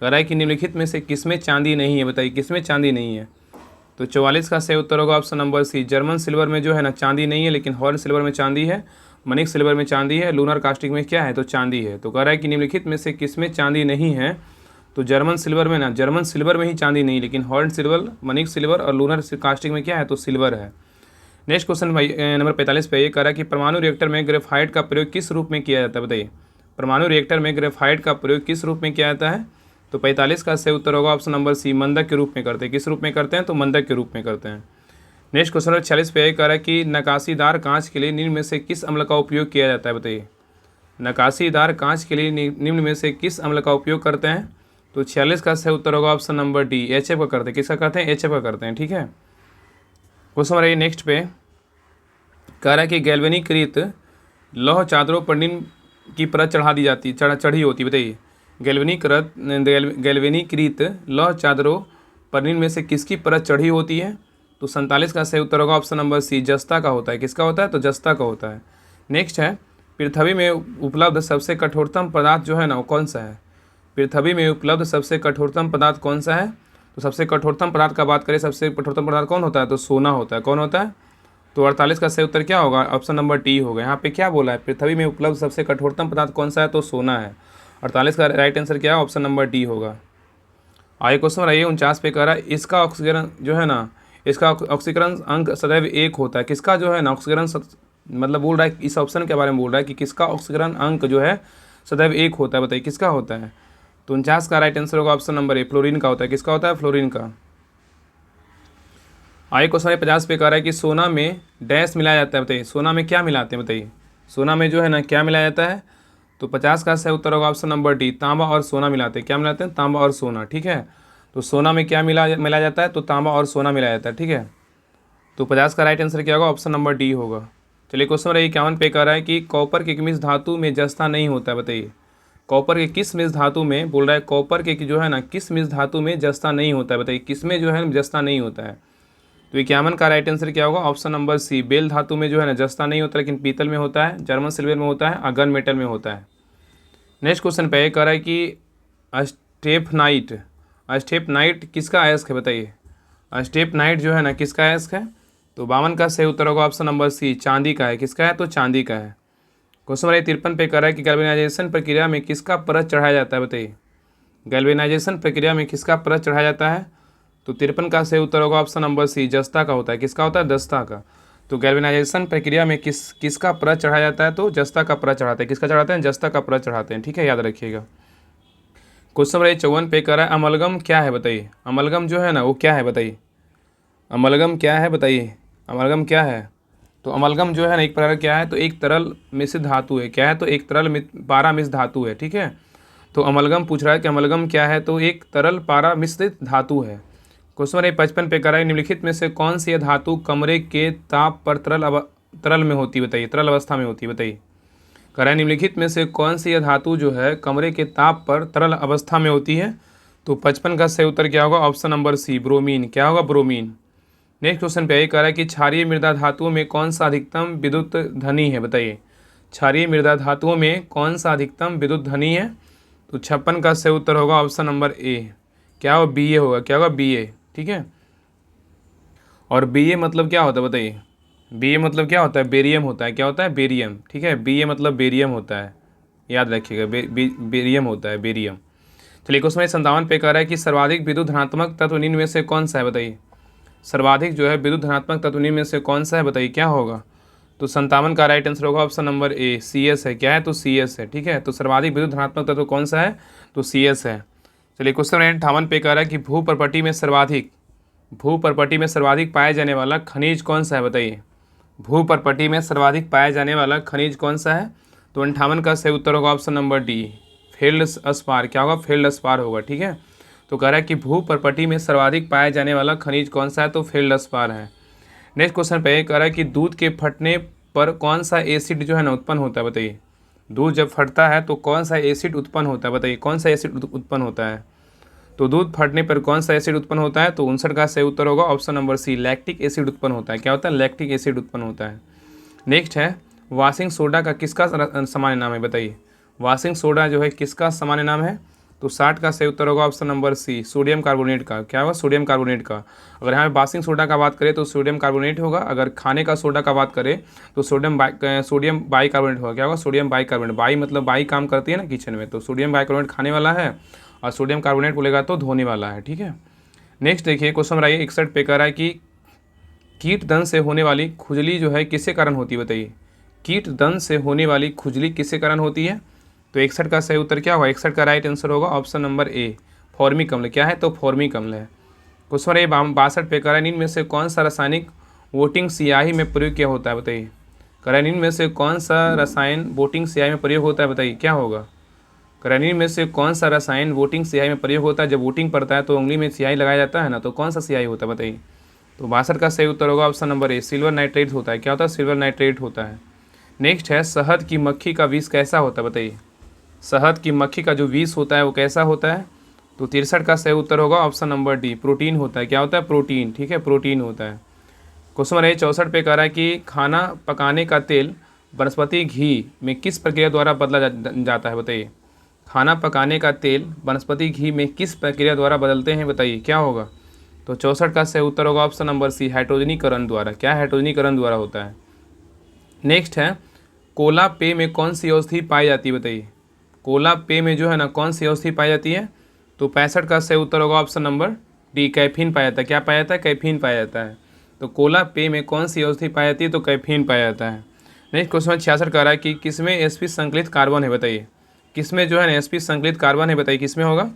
कह रहा है कि निम्नलिखित में से किसमें चांदी नहीं है बताइए, किसमें चांदी नहीं है। तो 44 का सही उत्तर होगा option number C, German silver में जो है ना चांदी नहीं है, लेकिन हॉर्न सिल्वर में चांदी है, मनिक सिल्वर में चांदी है, लूनर कास्टिक में क्या है? तो चांदी है। तो कह रहा है कि निम्नलिखित में से किसमें चांदी नहीं है। तो जर्मन सिल्वर में ना, जर्मन सिल्वर में ही चांदी नहीं, लेकिन हॉर्न सिल्वर, मनिक सिल्वर और लूनर कास्टिक में क्या है? तो सिल्वर है। नेक्स्ट क्वेश्चन भाई नंबर 45 पे ये कह रहा है कि परमाणु रिएक्टर में ग्रेफाइट का प्रयोग किस रूप में किया जाता है बताइए। परमाणु रिएक्टर में ग्रेफाइट का प्रयोग किस रूप में किया जाता है। तो 45 का सही उत्तर होगा ऑप्शन नंबर सी, मंदक के रूप में करते हैं। किस रूप में करते हैं? तो मंदक के रूप में करते हैं। नेक्स्ट क्वेश्चन नंबर 46 पे कह रहा है कि नकाशीदार कांच के लिए निम्न में से किस अम्ल का उपयोग किया जाता है बताइए। नकाशीदार कांच के लिए निम्न में से किस अम्ल का उपयोग करते हैं। तो 46 का सही उत्तर होगा ऑप्शन नंबर डी, HF का करते हैं। किसका करते हैं? HF का करते हैं। ठीक है, क्वेश्चन नंबर नेक्स्ट पे कह रहा है कि गैल्वेनीकृत लौह चादरों पर निम्न की परत चढ़ा दी जाती, चढ़ी होती बताइए। गैल्वेनीकृत लौह चादरों पर निम्न में से किसकी परत चढ़ी होती है। तो 47 का सही उत्तर होगा ऑप्शन नंबर सी, जस्ता का होता है। किसका होता है? तो जस्ता का होता है। नेक्स्ट है, पृथ्वी में उपलब्ध सबसे कठोरतम पदार्थ जो है ना वो कौन सा है। पृथ्वी में उपलब्ध सबसे कठोरतम पदार्थ कौन सा है। तो सबसे कठोरतम पदार्थ का बात करें, सबसे कठोरतम पदार्थ कौन होता है? तो सोना होता है। कौन होता है? तो 48 का सही उत्तर क्या होगा? ऑप्शन नंबर टी होगा। यहाँ पे क्या बोला है? पृथ्वी में उपलब्ध सबसे कठोरतम पदार्थ कौन सा है? तो सोना है। 48 का राइट आंसर क्या है? ऑप्शन नंबर डी होगा। आगे क्वेश्चन रहिए 49 पे कह रहा है इसका ऑक्सीकरण जो है ना, इसका ऑक्सीकरण अंक सदैव 1 होता है। किसका जो है ना ऑक्सीकरण मतलब बोल रहा है, इस ऑप्शन के बारे में बोल रहा है कि किसका ऑक्सीकरण अंक जो है सदैव 1 होता है। बताइए किसका होता है। तो 49 का राइट आंसर होगा ऑप्शन नंबर ए, फ्लोरीन का होता है। किसका होता है? फ्लोरीन का। आगे क्वेश्चन 50 पे कह रहा है कि सोना में डैश मिलाया जाता है। बताइए सोना में क्या मिलाते हैं बताइए। सोना में जो है ना क्या मिलाया जाता है। तो 50 का सही उत्तर होगा ऑप्शन नंबर डी, तांबा और सोना मिलाते हैं। क्या मिलाते हैं? तांबा और सोना। ठीक है, तो सोना में क्या मिलाया जाता है। तो तांबा और सोना मिलाया जाता है। ठीक है, तो 50 का राइट आंसर क्या होगा? ऑप्शन नंबर डी होगा। चलिए क्वेश्चन नंबर 51 पे कह रहा है कि कॉपर के किस धातु में जस्ता नहीं होता है। बताइए कॉपर के किस मिस धातु में, बोल रहा है कॉपर के जो है ना किस मिस धातु में जस्ता नहीं होता है। बताइए किसमें जो है जस्ता नहीं होता है। तो 51 का राइट आंसर क्या होगा? ऑप्शन नंबर सी, बेल धातु में जो है ना जस्ता नहीं होता, लेकिन पीतल में होता है, जर्मन सिल्वर में होता है और गन मेटल में होता है। नेक्स्ट क्वेश्चन पे कह रहा है कि स्टेफनाइट, स्टेफनाइट किसका अयस्क है। बताइए स्टेफनाइट जो है ना किसका अयस्क है। तो 52 का सही उत्तर होगा ऑप्शन नंबर सी, चांदी का है। किसका है? तो चांदी का है। क्वेश्चन नंबर 53 पे कह रहा है कि गैल्वेनाइजेशन प्रक्रिया में किसका परत चढ़ाया जाता है। बताइए गैल्वेनाइजेशन प्रक्रिया में किसका परत चढ़ाया जाता है। तो 53 का सही उत्तर होगा ऑप्शन नंबर सी, जस्ता का होता है। किसका होता है? दस्ता का। तो गैल्वेनाइजेशन प्रक्रिया में किसका परत चढ़ाया जाता है। तो जस्ता का परत चढ़ाते हैं। किसका चढ़ाते हैं? जस्ता का परत चढ़ाते हैं। ठीक है, याद रखिएगा। क्वेश्चन नंबर 54 पे कह रहा है अमलगम क्या है। बताइए अमलगम जो है ना वो क्या है। बताइए अमलगम क्या है। बताइए अमलगम क्या है। तो अमलगम जो है ना एक प्रकार क्या है। तो एक तरल मिश्रित धातु है। क्या है? तो एक तरल पारा मिश्र धातु है। ठीक है, तो अमलगम पूछ रहा है कि अमलगम क्या है। तो एक तरल पारा मिश्रित धातु है। क्वेश्चन नंबर 55 पे कह रहा है निम्नलिखित में से कौन सी धातु कमरे के ताप पर तरल में होती है। बताइए तरल अवस्था में होती है। बताइए कह रहा है निम्नलिखित में से कौन सी धातु जो है कमरे के ताप पर तरल अवस्था में होती है। तो 55 का सही उत्तर क्या होगा? Option number C, bromine. क्या होगा? ब्रोमीन। नेक्स्ट क्वेश्चन पे यही कह रहा है कि क्षारीय मृदा धातुओं में कौन सा अधिकतम विद्युत धनी है। बताइए क्षारीय मृदा धातुओं में कौन सा अधिकतम विद्युत धनी है। तो 56 का सही उत्तर होगा ऑप्शन नंबर ए, क्या होगा? बी ए होगा। क्या होगा? बी ए। ठीक है, और बी ए मतलब क्या होता है बताइए। बी ए मतलब क्या होता है, बेरियम होता है। क्या होता है, बेरियम। ठीक है, बी ए मतलब बेरियम होता है, याद रखिएगा, बेरियम होता है, बेरियम। चलिए क्वेश्चन नंबर 57 पे कह रहा है कि सर्वाधिक विद्युत धनात्मक तत्व निम्न में से कौन सा है, बताइए। सर्वाधिक जो है विद्युत धनात्मक तत्व निम्न में से कौन सा है, बताइए क्या होगा। तो 57 का राइट आंसर होगा option number A, C S है। क्या है, तो सी एस है। ठीक है, तो सर्वाधिक विद्युत धनात्मक तत्व कौन सा है, तो सी एस है। चलिए क्वेश्चन नंबर 58 पे कह रहा है कि भू में सर्वाधिक पाया जाने वाला खनिज कौन सा है, बताइए। भू प्रपटी में सर्वाधिक पाया जाने वाला खनिज कौन सा है, तो 58 का सही उत्तर होगा ऑप्शन नंबर डी, फील्ड अस्पार। क्या होगा, फील्ड अस्पार होगा। ठीक है, तो कह रहा है कि भू प्रपटी में सर्वाधिक पाया जाने वाला खनिज कौन सा है, तो फील्ड अस्पार है। नेक्स्ट क्वेश्चन पे कह रहा है कि दूध के फटने पर कौन सा एसिड जो है ना उत्पन्न होता है, बताइए। दूध जब फटता है तो कौन सा एसिड उत्पन्न होता है, बताइए कौन सा एसिड उत्पन्न होता है। तो दूध फटने पर कौन सा एसिड उत्पन्न होता है, तो 59 का सही उत्तर होगा option number C, lactic acid उत्पन्न होता है। क्या होता है, लैक्टिक एसिड उत्पन्न होता है। नेक्स्ट है वाशिंग सोडा का किसका सामान्य नाम है, बताइए। वाशिंग सोडा जो है किसका सामान्य नाम है, तो 60 का सही उत्तर होगा option number C, sodium carbonate का। क्या होगा, सोडियम कार्बोनेट का। अगर यहाँ पे वाशिंग सोडा का बात करें तो सोडियम कार्बोनेट होगा, अगर खाने का सोडा का बात करें तो सोडियम बाई कार्बोनेट होगा। क्या होगा, सोडियम बाई कार्बोनेट। बाई मतलब बाई काम करती है ना किचन में, तो सोडियम बाई कार्बोनेट खाने वाला है और सोडियम कार्बोनेट बोलेगा तो धोने वाला है। ठीक है, नेक्स्ट देखिए क्वेश्चन नंबर 61 पे कह रहा है कि कीट दंश से होने वाली खुजली जो है किसके कारण होती है, बताइए। कीट दंश से होने वाली खुजली किसके कारण होती है, तो 61 का सही उत्तर क्या होगा, 61 का राइट आंसर होगा ऑप्शन नंबर ए, फॉर्मिक अम्ल। क्या है, तो फॉर्मिक अम्ल है। क्वेश्चन ए 62 पे कह रहा है निम्न में से कौन सा रासायनिक वोटिंग स्याही में प्रयोग किया होता है, बताइए। कह रहा है निम्न में से कौन सा रसायन वोटिंग स्याही में प्रयोग होता है, बताइए क्या होगा। निम्न में से कौन सा रसायन वोटिंग स्याही में प्रयोग होता है, जब वोटिंग पड़ता है तो उंगली में स्याही लगाया जाता है ना, तो कौन सा स्याही होता है, बताइए। तो 62 का सही उत्तर होगा ऑप्शन नंबर ए, सिल्वर नाइट्रेट होता है। क्या होता है, सिल्वर नाइट्रेट होता है। नेक्स्ट है शहद की मक्खी का विष कैसा होता है, बताइए। शहद की मक्खी का जो विष होता है वो कैसा होता है, तो 63 का सही उत्तर होगा ऑप्शन नंबर डी, प्रोटीन होता है। क्या होता है, प्रोटीन। ठीक है, प्रोटीन होता है। क्वेश्चन नंबर 64 पे कह रहा है कि खाना पकाने का तेल वनस्पति घी में किस प्रक्रिया द्वारा बदला जाता है, बताइए। खाना पकाने का तेल वनस्पति घी में किस प्रक्रिया द्वारा बदलते हैं, बताइए क्या होगा। तो 64 का सही उत्तर होगा ऑप्शन नंबर सी, हाइड्रोजनीकरण द्वारा। क्या हाइड्रोजनीकरण द्वारा होता है। नेक्स्ट है कोला पेय में कौन सी औषधि पाई जाती है, बताइए। कोला पेय में जो है ना कौन सी औषधि पाई जाती है, तो 65 का सही उत्तर होगा ऑप्शन नंबर डी, कैफीन पाया जाता है। क्या पाया जाता है, कैफीन पाया जाता है। तो कोला पेय में कौन सी औषधि पाई जाती है, तो कैफीन पाया जाता है। नेक्स्ट क्वेश्चन 66 कह रहा है कि किसमें sp संकलित कार्बन है, बताइए। किसमें जो है ना sp संकलित कार्बन है, बताइए किसमें होगा।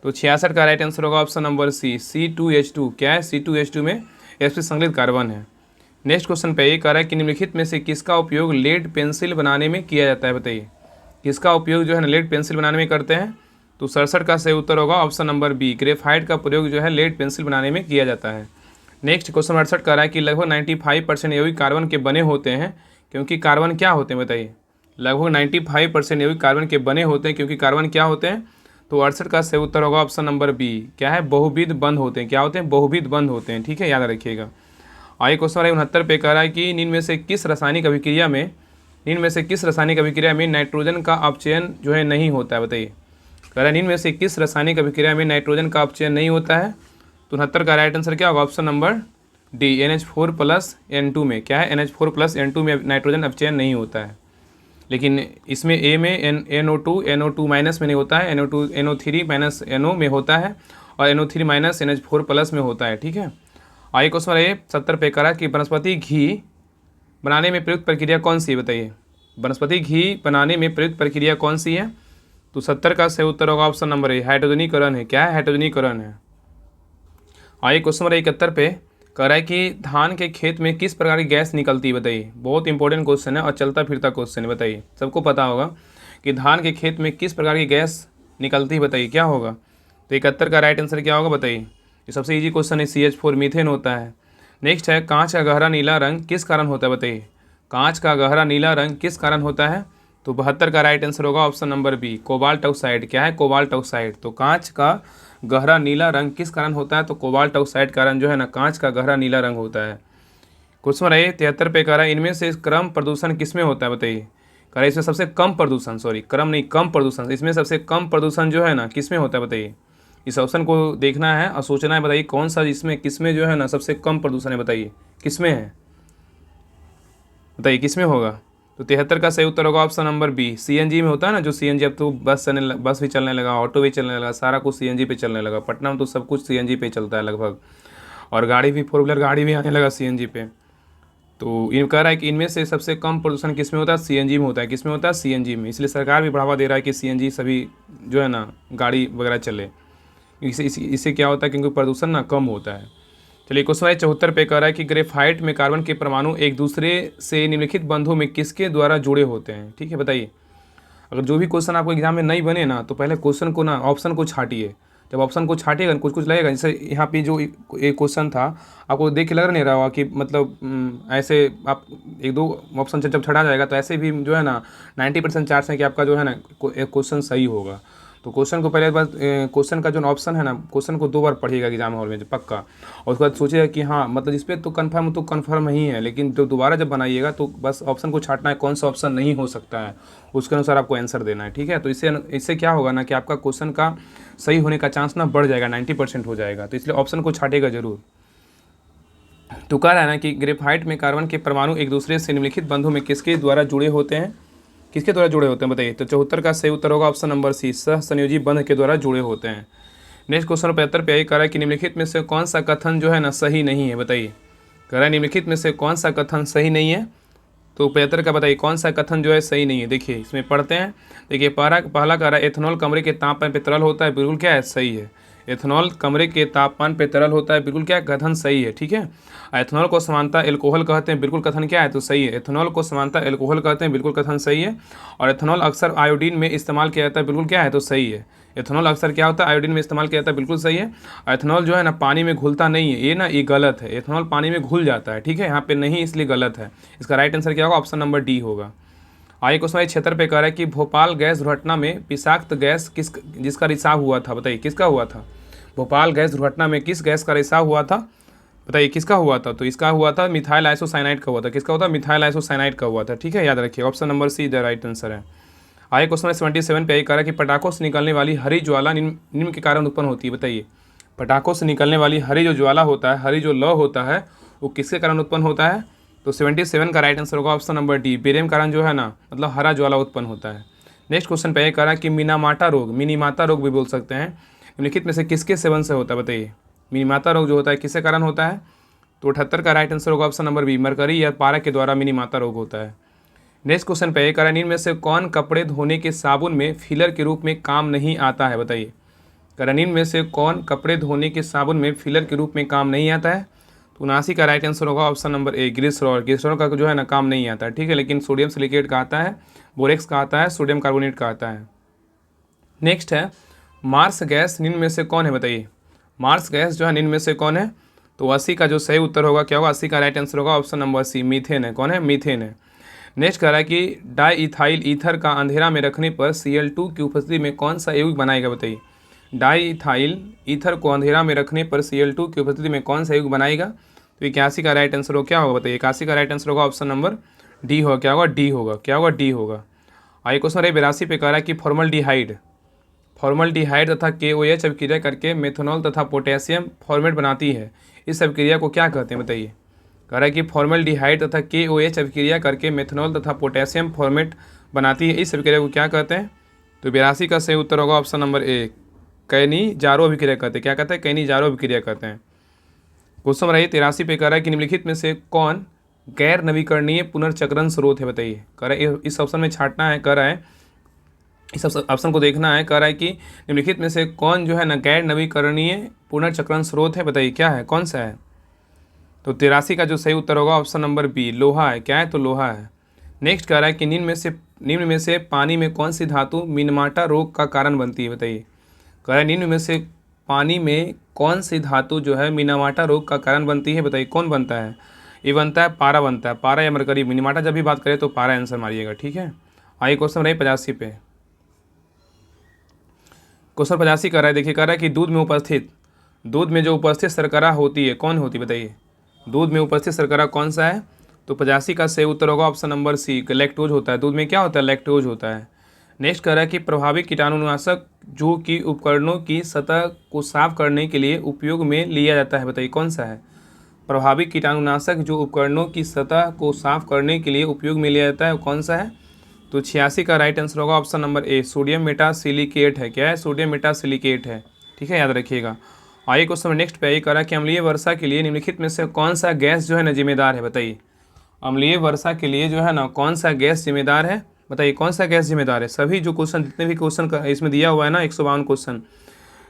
तो 66 का राइट आंसर होगा ऑप्शन नंबर सी, C2H2। क्या है, C2H2 में sp संकलित कार्बन है। नेक्स्ट क्वेश्चन पे ये कह रहा है कि निम्नलिखित में से किसका उपयोग लेड पेंसिल बनाने में किया जाता है, बताइए। किसका उपयोग जो है ना लेड पेंसिल बनाने में करते हैं, तो 67 का सही उत्तर होगा ऑप्शन नंबर बी, ग्रेफाइट का प्रयोग जो है लेड पेंसिल बनाने में किया जाता है। नेक्स्ट क्वेश्चन 68 कह रहा है कि लगभग 95% यौगिक कार्बन के बने होते हैं, क्योंकि कार्बन क्या होते हैं, बताइए। लगभग 95% यौगिक कार्बन के बने होते हैं, क्योंकि कार्बन क्या होते हैं, तो 68 का सही उत्तर होगा ऑप्शन नंबर बी, क्या है, बहुविध बंध होते हैं। क्या होते हैं, बहुविध बंध होते हैं। ठीक है, याद रखिएगा। आइए क्वेश्चन 69 पे कह रहा है कि निम्न में से किस रासायनिक अभिक्रिया में नाइट्रोजन का अपचयन जो है नहीं होता है, बताइए। कह रहा है निम्न में से किस रासायनिक अभिक्रिया में नाइट्रोजन का अपचयन नहीं होता है, तो 69 का राइट आंसर क्या होगा, ऑप्शन नंबर डी, NH4+N2 में। क्या है, NH4+N2 में नाइट्रोजन अपचयन नहीं होता है। लेकिन इसमें ए में NO2 माइनस में नहीं होता है, NO3 माइनस NO में होता है, और NO3 माइनस NH4+ में होता है। ठीक है, आइए क्वेश्चन ये 70 पे करा कि वनस्पति घी बनाने में प्रयुक्त प्रक्रिया कौन सी है, बताइए। वनस्पति घी बनाने में प्रयुक्त प्रक्रिया कौन सी है, तो 70 का सही उत्तर होगा ऑप्शन नंबर ए, हाइड्रोजनीकरण है। क्या है, हाइड्रोजनीकरण है। आइए क्वेश्चन नंबर 71 पे कह रहा है कि धान के खेत में किस प्रकार की गैस निकलती है, बताइए। बहुत इंपॉर्टेंट क्वेश्चन है और चलता फिरता क्वेश्चन है, बताइए। सबको पता होगा कि धान के खेत में किस प्रकार की गैस निकलती है, बताइए क्या होगा। तो 71 का राइट आंसर क्या होगा, बताइए। ये सबसे ईजी क्वेश्चन है, CH4 मीथेन होता है। नेक्स्ट है कांच का गहरा नीला रंग किस कारण होता है, बताइए। कांच का गहरा नीला रंग किस कारण होता है, तो 72 का राइट आंसर होगा option number B, cobalt oxide. क्या है, कोबाल्ट ऑक्साइड। तो कांच का गहरा नीला रंग किस कारण होता है, तो कोबाल्ट ऑक्साइड कारण जो है ना कांच का गहरा नीला रंग होता है। क्वेश्चन रहे 73 पे कह रहा है इनमें से क्रम प्रदूषण किसमें होता है, बताइए। कह रहा है इसमें सबसे कम प्रदूषण, सॉरी क्रम नहीं, कम प्रदूषण, इसमें सबसे कम प्रदूषण जो है ना किसमें होता है, बताइए। इस ऑप्शन को देखना है और सोचना है, बताइए कौन सा इसमें किसमें जो है ना सबसे कम प्रदूषण है, बताइए किसमें है। बताइए किस में होगा। तो 73 का सही उत्तर होगा ऑप्शन नंबर बी, सीएनजी में होता है ना, जो सीएनजी अब तो बस भी चलने लगा, ऑटो भी चलने लगा, सारा कुछ सीएनजी पे चलने लगा। पटना में तो सब कुछ सीएनजी पे चलता है लगभग, और गाड़ी भी, फोर व्हीलर गाड़ी भी आने लगा सीएनजी पे। तो इन कह रहा है कि इनमें से सबसे कम प्रदूषण किस में होता है, सीएनजी में होता है। किस में होता है, सीएनजी में। इसलिए सरकार भी बढ़ावा दे रहा है कि सीएनजी सभी जो है ना गाड़ी वगैरह चले। इससे क्या होता है, क्योंकि प्रदूषण ना कम होता है। चलिए क्वेश्चन है 74 पे कह रहा है कि ग्रेफाइट में कार्बन के परमाणु एक दूसरे से निम्नलिखित बंधों में किसके द्वारा जुड़े होते हैं। ठीक है, बताइए। अगर जो भी क्वेश्चन आपको एग्जाम में नहीं बने ना, तो पहले क्वेश्चन को ना, ऑप्शन को छाटिए। जब ऑप्शन को छाटिएगा कुछ कुछ लगेगा। जैसे यहाँ पे जो एक क्वेश्चन था, आपको देख के लग नहीं रहा होगा कि मतलब ऐसे आप एक दो ऑप्शन जब छटा जाएगा तो ऐसे भी जो है ना 90% चांस है कि आपका जो है ना क्वेश्चन सही होगा। तो क्वेश्चन को पहले बार, क्वेश्चन का जो ऑप्शन है ना, क्वेश्चन को 2 बार पढ़िएगा एग्जाम हॉल में जो पक्का, और उसके बाद सोचिएगा कि हाँ मतलब इस पर तो कन्फर्म ही है, लेकिन जो दोबारा जब बनाइएगा तो बस ऑप्शन को छाटना है, कौन सा ऑप्शन नहीं हो सकता है, उसके अनुसार आपको आंसर देना है। ठीक है, तो इससे क्या होगा ना कि आपका क्वेश्चन का सही होने का चांस ना बढ़ जाएगा, 90% हो जाएगा। तो इसलिए ऑप्शन को छाटेगा जरूर। तो कह रहा है ना कि ग्रेफाइट में कार्बन के परमाणु एक दूसरे से निम्नलिखित बंधों में किसके द्वारा जुड़े होते हैं, किसके द्वारा जुड़े होते हैं बताइए। तो 74 का सही उत्तर होगा ऑप्शन नंबर सी, सहसंयोजी बंध के द्वारा जुड़े होते हैं। नेक्स्ट क्वेश्चन 75 पे यही कह रहा है कि निम्नलिखित में से कौन सा कथन जो है ना सही नहीं है, बताइए। कह रहा है निम्नलिखित में से कौन सा कथन सही नहीं है। तो 75 का बताइए कौन सा कथन जो है सही नहीं है। देखिए इसमें पढ़ते हैं। देखिए पहला कह रहा है एथेनॉल कमरे के तापमान पे तरल होता है, बिल्कुल क्या है, सही है। एथेनॉल कमरे के तापमान पे तरल होता है, बिल्कुल क्या कथन सही है। ठीक है। एथेनॉल को समानता एल्कोहल कहते हैं, बिल्कुल कथन क्या है, तो सही है। एथेनॉल को समानता एल्कोहल कहते हैं, बिल्कुल कथन सही है। और एथेनॉल अक्सर आयोडीन में इस्तेमाल किया जाता है, बिल्कुल क्या है, तो सही है। एथेनॉल अक्सर क्या होता है, आयोडीन में इस्तेमाल किया जाता है, बिल्कुल सही है। एथेनॉल जो है ना पानी में घुलता नहीं है, ये गलत है। एथेनॉल पानी में घुल जाता है, ठीक है, यहाँ पे नहीं, इसलिए गलत है। इसका राइट आंसर क्या होगा, ऑप्शन नंबर डी होगा। आइए क्वेश्चन 76 पे कह रहा है कि भोपाल गैस दुर्घटना में विषाक्त गैस जिसका रिसाव हुआ था, बताइए किसका हुआ था। भोपाल गैस दुर्घटना में किस गैस का रिसाव हुआ था, बताइए किसका हुआ था। तो इसका हुआ था मिथाइल आइसोसाइनाइड का हुआ था। किसका हुआ था, मिथाइल आइसोसाइनाइड का हुआ था। ठीक है, याद रखिए option number see the right answer है। आइए क्वेश्चन 77 पे यही कह रहा है कि पटाखों से निकलने वाली हरी ज्वाला निम्न के कारण उत्पन्न होती है, बताइए। पटाखों से निकलने वाली हरी जो ज्वाला होता है, हरी जो लौ होता है, वो किसके कारण उत्पन्न होता है। तो 77 का राइट आंसर होगा ऑप्शन नंबर डी, बेरेम कारण जो है ना, मतलब हरा ज्वाला उत्पन्न होता है। नेक्स्ट क्वेश्चन पे यह कह रहा है कि मिनीमाता रोग भी बोल सकते हैं, निम्नलिखित में से किसके सेवन से होता है, बताइए। मिनीमाता रोग जो होता है किसके कारण होता है। तो 78 का राइट आंसर होगा ऑप्शन नंबर बी, मरकरी या पारा के द्वारा मिनीमाता रोग होता है। नेक्स्ट क्वेश्चन पे यह कह रहा है निम्न में से कौन कपड़े धोने के साबुन में फिलर के रूप में काम नहीं आता है, बताइए। कह रहा निम्न में से कौन कपड़े धोने के साबुन में फिलर के रूप में काम नहीं आता है। तो 79 का राइट आंसर होगा ऑप्शन नंबर ए, ग्लिसरॉल। ग्लिसरॉल का जो है ना काम नहीं आता है, ठीक है, लेकिन सोडियम सिलिकेट का आता है, बोरेक्स का आता है, सोडियम कार्बोनेट का आता है। नेक्स्ट है मार्स गैस निम्न में से कौन है, बताइए। मार्स गैस जो है निम्न में से कौन है। तो 80 का जो सही उत्तर होगा क्या होगा, 80 का राइट आंसर होगा ऑप्शन नंबर सी, मीथेन है। कौन है, मीथेन है। नेक्स्ट कह रहा है कि डाईइथाइल ईथर का अंधेरा में रखने पर Cl2 की उपस्थिति में कौन सा यौगिक बनाएगा, बताइए। डाईइथाइल ईथर को अंधेरा में रखने पर Cl2 की उपस्थिति में कौन सा यौगिक बनाएगा। तो 81 का राइट आंसर हो क्या होगा, बताइए। 81 का राइट आंसर होगा ऑप्शन नंबर डी होगा। क्या होगा, डी होगा। क्या होगा, डी होगा। आइए क्वेश्चन 82 पे कह रहा है कि फॉर्मल्डिहाइड तथा KOH अभिक्रिया करके मेथनॉल तथा पोटेशियम फॉर्मेट बनाती है, इस अभिक्रिया को क्या कहते हैं, बताइए। कह रहा है कि फॉर्मल्डिहाइड तथा KOH अभिक्रिया करके मेथनॉल तथा पोटेशियम फॉर्मेट बनाती है, इस अभिक्रिया को क्या कहते हैं। तो 82 का सही उत्तर होगा ऑप्शन नंबर ए, कैनिजारो अभिक्रिया कहते हैं। क्या कहते हैं, कैनिजारो अभिक्रिया कहते हैं। क्वेश्चन रही 83 पे कह रहा है कि निम्नलिखित में से कौन गैर नवीकरणीय पुनर्चक्रण स्रोत है, बताइए। कह रहा है इस ऑप्शन में छाटना है, कह रहा है इस ऑप्शन को देखना है। कह रहा है कि निम्नलिखित में से कौन जो है ना गैर नवीकरणीय पुनर्चक्रण स्रोत है, बताइए क्या है, कौन सा है। तो 83 का जो सही उत्तर होगा ऑप्शन नंबर बी, लोहा है। क्या है, तो लोहा है। नेक्स्ट कह रहा है कि निम्न में से पानी में कौन सी धातु मिनमाटा रोग का कारण बनती है, बताइए। कह रहा है निम्न में से पानी में कौन सी धातु जो है मिनामाटा रोग का कारण बनती है, बताइए कौन बनता है। ये बनता है पारा, बनता है पारा या मरकरी। मिनीमाटा जब भी बात करें तो पारा आंसर मारिएगा, ठीक है। आइए क्वेश्चन रही 85 पे। क्वेश्चन 85 कर रहा है, देखिए कह रहा है कि दूध में जो उपस्थित शर्करा होती है कौन होती है, बताइए। दूध में उपस्थित शर्करा कौन सा है। तो 85 का सही उत्तर होगा ऑप्शन नंबर सी, लैक्टोज होता है। दूध में क्या होता है, लैक्टोज होता है। नेक्स्ट कह रहा है कि प्रभावी कीटाणुनाशक जो कि उपकरणों की सतह को साफ करने के लिए उपयोग में लिया जाता है, बताइए कौन सा है। प्रभावी कीटाणुनाशक जो उपकरणों की सतह को साफ करने के लिए उपयोग में लिया जाता है वो कौन सा है? तो 86 का राइट आंसर होगा ऑप्शन नंबर ए, सोडियम मेटासिलिकेट है। क्या है? सोडियम मेटासिलिकेट है। ठीक है, याद रखिएगा। आइए क्वेश्चन नेक्स्ट पे, ये करा कि अम्लीय वर्षा के लिए निम्नलिखित में से कौन सा गैस जो है ना जिम्मेदार है? बताइए, अम्लीय वर्षा के लिए जो है ना कौन सा गैस जिम्मेदार है? बताइए कौन सा गैस जिम्मेदार है? सभी जो क्वेश्चन, जितने भी क्वेश्चन इसमें दिया हुआ है ना 152 क्वेश्चन,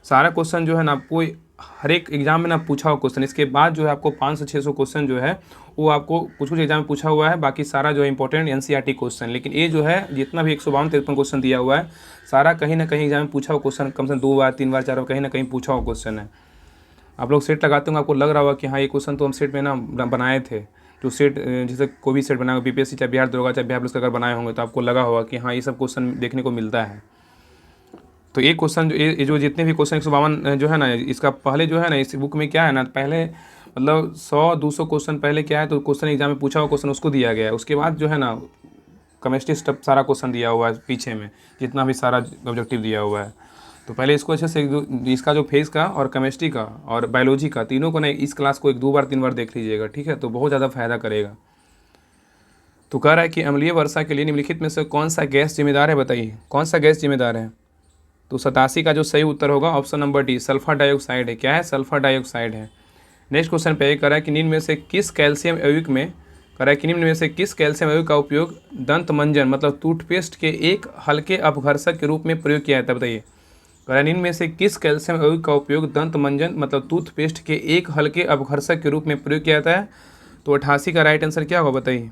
सारा क्वेश्चन जो है ना आपको हर एक एग्जाम में ना पूछा हुआ क्वेश्चन, इसके बाद जो है आपको 500-600 क्वेश्चन जो है वो आपको कुछ कुछ एग्जाम में पूछा हुआ है, बाकी सारा जो है इंपॉर्टेंट एनसीईआरटी क्वेश्चन। लेकिन ये जो है जितना भी 152-53 क्वेश्चन दिया हुआ है, सारा कहीं ना कहीं एग्जाम में पूछा हुआ क्वेश्चन, कम से कम 2 बार 3 बार 4 बार कहीं ना कहीं पूछा हुआ क्वेश्चन है। आप लोग सेट लगाते होंगे, आपको लग रहा होगा कि हाँ ये क्वेश्चन तो हम सेट में ना बनाए थे। जो सेट, जैसे कोई भी सेट बना होगा, बीपीएससी चाहे बिहार दरोगा चाहे बिहार पुलिस का अगर बनाए होंगे, तो आपको लगा होगा कि हाँ ये सब क्वेश्चन देखने को मिलता है। तो एक क्वेश्चन जो जितने भी क्वेश्चन 152 जो है ना, इसका पहले जो है ना इस बुक में क्या है ना, पहले मतलब 100-200 क्वेश्चन पहले क्या है, तो क्वेश्चन एग्जाम में पूछा हुआ क्वेश्चन उसको दिया गया है। उसके बाद जो है ना केमिस्ट्री स्टफ सारा क्वेश्चन दिया हुआ है पीछे में, जितना भी सारा ऑब्जेक्टिव दिया हुआ है। तो पहले इसको अच्छे से इसका जो फेस का और केमिस्ट्री का और बायोलॉजी का तीनों को ना इस क्लास को 1-2 बार 3 बार देख लीजिएगा। ठीक है, तो बहुत ज़्यादा फायदा करेगा। तो कह रहा है कि अम्लीय वर्षा के लिए निम्नलिखित में से कौन सा गैस जिम्मेदार है? बताइए कौन सा गैस जिम्मेदार है? तो 87 का जो सही उत्तर होगा option number D, sulphur dioxide है। क्या है? सल्फर डाइऑक्साइड है। नेक्स्ट क्वेश्चन पे कह रहा है कि निम्न में से किस कैल्शियम यौगिक में, कह रहा है कि निम्न में से किस कैल्शियम यौगिक का उपयोग दंत मंजन मतलब टूथपेस्ट के एक हल्के अपघर्षक के रूप में प्रयोग किया जाता है? बताइए, कह रहा है निम्न में से किस कैल्शियम यौगिक का उपयोग दंत मंजन मतलब टूथपेस्ट के एक हल्के अपघर्षक के रूप में प्रयोग किया जाता है? तो 88 का राइट आंसर क्या होगा? बताइए।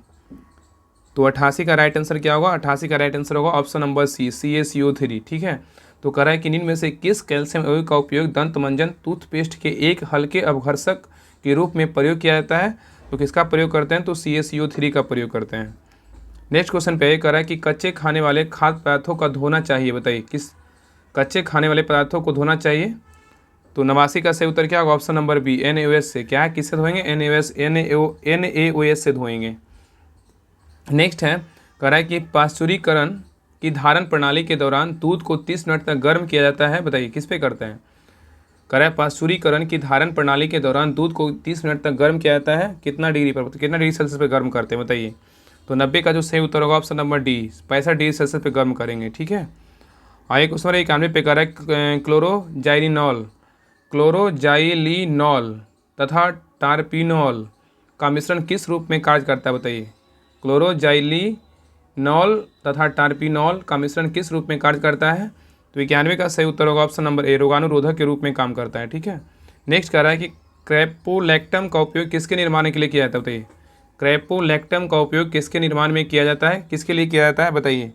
तो 88 का राइट आंसर क्या होगा? 88 का राइट आंसर होगा ऑप्शन नंबर सी, CaCO3। ठीक है, तो कह रहा है कि निम्न में से किस कैल्शियम यौगिक का उपयोग दंत मंजन टूथपेस्ट के एक हल्के अपघर्षक के रूप में प्रयोग किया जाता है? तो किसका प्रयोग करते हैं? तो CaCO3 का प्रयोग करते हैं। नेक्स्ट क्वेश्चन पे कह रहा है कि कच्चे खाने वाले खाद्य पदार्थों का धोना चाहिए। बताइए किस कच्चे खाने वाले पदार्थों को धोना चाहिए? तो 89 का सही उत्तर क्या होगा? ऑप्शन नंबर बी, NaOH से। क्या है? किससे धोएंगे? NaOH से धोएंगे। नेक्स्ट है, कह रहा है कि पाश्चुरीकरण की धारण प्रणाली के दौरान दूध को 30 मिनट तक गर्म किया जाता है। बताइए किस पे करते हैं? कह रहा है पाश्चुरीकरण की धारण प्रणाली के दौरान दूध को 30 मिनट तक गर्म किया जाता है, कितना डिग्री पर, कितना डिग्री सेल्सियस पे गर्म करते हैं? बताइए। तो 90 का जो सही उत्तर होगा option number D, 65 degree Celsius पे गर्म करेंगे। ठीक है, आइए क्वेश्चन 91 पे कह रहा है क्लोरोजाइलिनॉल तथा टार्पिनॉल का मिश्रण किस रूप में कार्य करता है? बताइए। क्लोरोजाइलिनॉल तथा टार्पिनॉल का मिश्रण किस रूप में कार्य करता है? तो 91 का सही उत्तर होगा ऑप्शन नंबर ए, रोगाणुरोधक के रूप में काम करता है। ठीक है, नेक्स्ट कह रहा है कि क्रेपोलैक्टम का उपयोग किसके निर्माण के लिए किया जाता है? बताइए, क्रेपोलैक्टम का उपयोग किसके निर्माण में किया जाता है? किसके लिए किया जाता है? बताइए,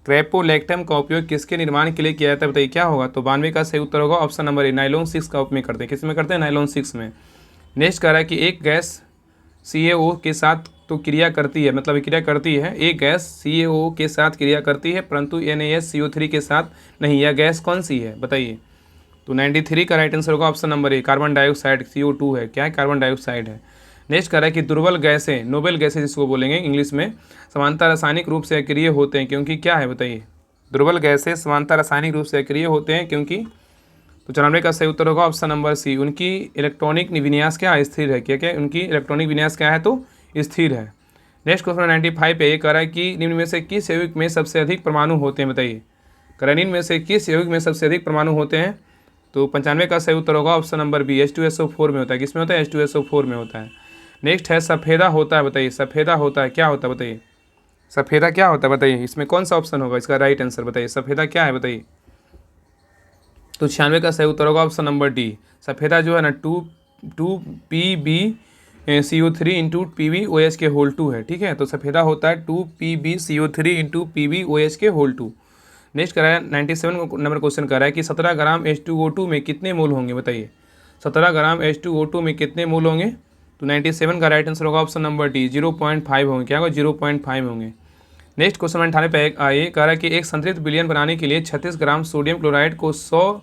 क्रेपोलैक्टम का उपयोग किसके निर्माण के लिए किया जाता है? बताइए क्या होगा? तो 92 का सही उत्तर होगा ऑप्शन नंबर ए, नाइलॉन 6 का उपयोग करते हैं। किस में करते हैं? नाइलॉन 6 में। नेक्स्ट कह रहा है कि एक गैस CaO के साथ तो क्रिया करती है, मतलब क्रिया करती है, एक गैस CaO के साथ क्रिया करती है परंतु NaSCO3 के साथ नहीं। यह गैस कौन सी है? बताइए। तो 93 का राइट आंसर होगा ऑप्शन नंबर ए, कार्बन डाइऑक्साइड, CO2 है। क्या है? कार्बन डाइऑक्साइड है। नेक्स्ट कह रहा है कि दुर्बल गैसें, नोबेल गैसें जिसको बोलेंगे इंग्लिश में, समानता रासायनिक रूप से अक्रिय होते हैं क्योंकि क्या है? बताइए। दुर्बल गैसें समानता रासायनिक रूप से अक्रिय होते हैं क्योंकि, तो 94 का सही उत्तर होगा ऑप्शन नंबर सी, उनकी इलेक्ट्रॉनिक विन्यास क्या स्थिर है। क्या क्या? उनकी इलेक्ट्रॉनिक विन्यास क्या है? तो स्थिर है। नेक्स्ट क्वेश्चन 95 पे ये कह रहा है कि निम्न में से किस यौगिक में सबसे अधिक परमाणु होते हैं? बताइए, कह रहा है निम्न में से किस यौगिक में सबसे अधिक परमाणु होते हैं? तो 95 का सही उत्तर होगा ऑप्शन नंबर बी, H2SO4 में होता है। किसमें होता है? H2SO4 में होता है। नेक्स्ट है सफ़ेदा होता है। बताइए सफ़ेदा होता है, क्या होता है? बताइए सफ़ेदा क्या होता है? बताइए इसमें कौन सा ऑप्शन होगा इसका राइट आंसर? बताइए सफ़ेदा क्या है? बताइए। तो 96 का सही उत्तर होगा ऑप्शन नंबर डी, सफ़ेदा जो है ना 2PbCO3 इंटू PbOH के होल 2 है। ठीक है, तो सफ़ेदा होता है 2PbCO3 इंटू PbOH के होल 2। नेक्स्ट कर रहा है 97 नंबर क्वेश्चन कर रहा है कि 17 ग्राम H2O2 में कितने मोल होंगे? बताइए 17 ग्राम H2O2 में कितने मोल होंगे? तो 97 का राइट आंसर होगा ऑप्शन नंबर डी, 0.5 होंगे। क्या होगा? 0.5 होंगे। नेक्स्ट क्वेश्चन 98 पे आइए, कह रहा है कि एक संतृप्त विलयन बनाने के लिए 36 ग्राम सोडियम क्लोराइड को 100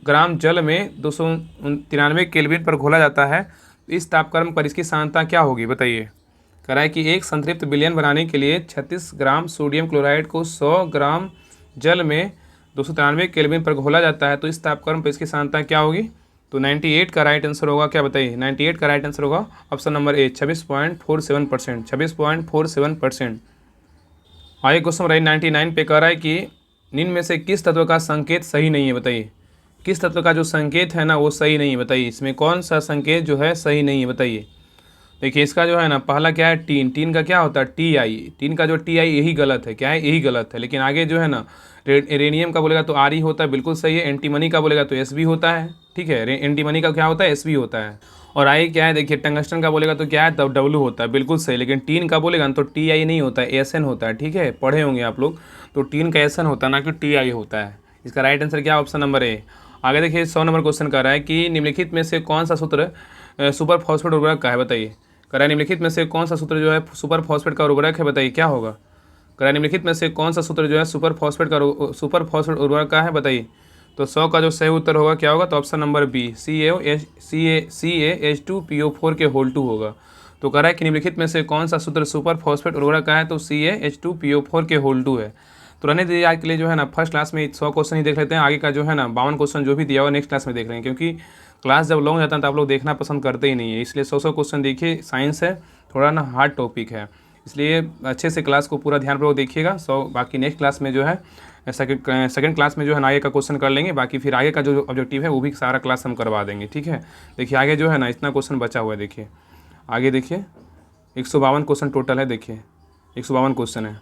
ग्राम जल में 293 केल्विन पर घोला जाता है। इस तापक्रम पर इसकी सांद्रता क्या होगी? बताइए। कह रहा है कि एक संतृप्त विलयन बनाने के लिए 36 ग्राम सोडियम क्लोराइड को 100 ग्राम जल में 293 केल्विन पर घोला जाता है, तो इस तापक्रम पर इसकी सांद्रता क्या होगी? तो 98 का राइट आंसर होगा, क्या बताइए, 98 का राइट आंसर होगा ऑप्शन नंबर ए 26.47%, 26.47%। आगे क्वेश्चन नंबर 99 पे कह रहा है कि निम्न में से किस तत्व का संकेत सही नहीं है, बताइए। किस तत्व का जो संकेत है ना वो सही नहीं है, बताइए। इसमें कौन सा संकेत जो है सही नहीं है, बताइए। देखिए इसका जो है ना पहला क्या है, टीन। टीन का क्या होता है, टी आई। टीन का जो टी आई यही गलत है, क्या है, यही गलत है। लेकिन आगे जो है ना रेडियम का बोलेगा तो आर ई होता है, बिल्कुल सही है। एंटीमनी का बोलेगा तो एस बी होता है, ठीक है। एंटीमनी का क्या होता है, एस बी होता है। और आई क्या है, देखिए टंगस्टन का बोलेगा तो क्या है, तब डब्लू होता है, बिल्कुल सही। लेकिन टीन का बोलेगा ना तो टी आई नहीं होता है, एस एन होता है, ठीक है। पढ़े होंगे आप लोग, तो टीन का एस एन होता है ना कि टी आई होता है। इसका राइट आंसर क्या, ऑप्शन नंबर ए। आगे देखिए 100 नंबर क्वेश्चन कर रहा है कि निम्नलिखित में से कौन सा सूत्र सुपर फॉस्फेट उर्वरक का है, बताइए। कह निम्नलिखित में से कौन सा सूत्र जो है सुपर फॉस्फेट का उर्वरक है, बताइए क्या होगा। कह निम्नलिखित में से कौन सा सूत्र जो है सुपर फॉस्फेट उर्वरक का है, बताइए। तो 100 का जो सही उत्तर होगा क्या होगा, तो ऑप्शन नंबर बी CaH2PO4 के होल 2 होगा। तो कह रहा है कि निम्नलिखित में से कौन सा सूत्र सुपर फॉस्फेट उर्वरक का है, तो CaH2PO4 के होल 2 है। तो रहने दीजिए आज के लिए जो है ना फर्स्ट क्लास में 100 क्वेश्चन ही देख लेते हैं। आगे का जो है ना 52 क्वेश्चन जो भी दिया हुआ नेक्स्ट क्लास में देख लेंगे, क्योंकि क्लास जब लॉन्ग जाता है तो आप लोग देखना पसंद करते ही नहीं है। इसलिए 100 क्वेश्चन देखिए, साइंस है, थोड़ा ना हार्ड टॉपिक है, इसलिए अच्छे से क्लास को पूरा ध्यानपूर्वक देखिएगा। बाकी नेक्स्ट क्लास में जो है सेकंड क्लास में जो है ना आगे का क्वेश्चन कर लेंगे। बाकी फिर आगे का जो ऑब्जेक्टिव है वो भी सारा क्लास हम करवा देंगे, ठीक है। देखिए आगे जो है ना इतना क्वेश्चन बचा हुआ है, देखिए आगे देखिए 152 क्वेश्चन टोटल है, देखिए 152 क्वेश्चन है।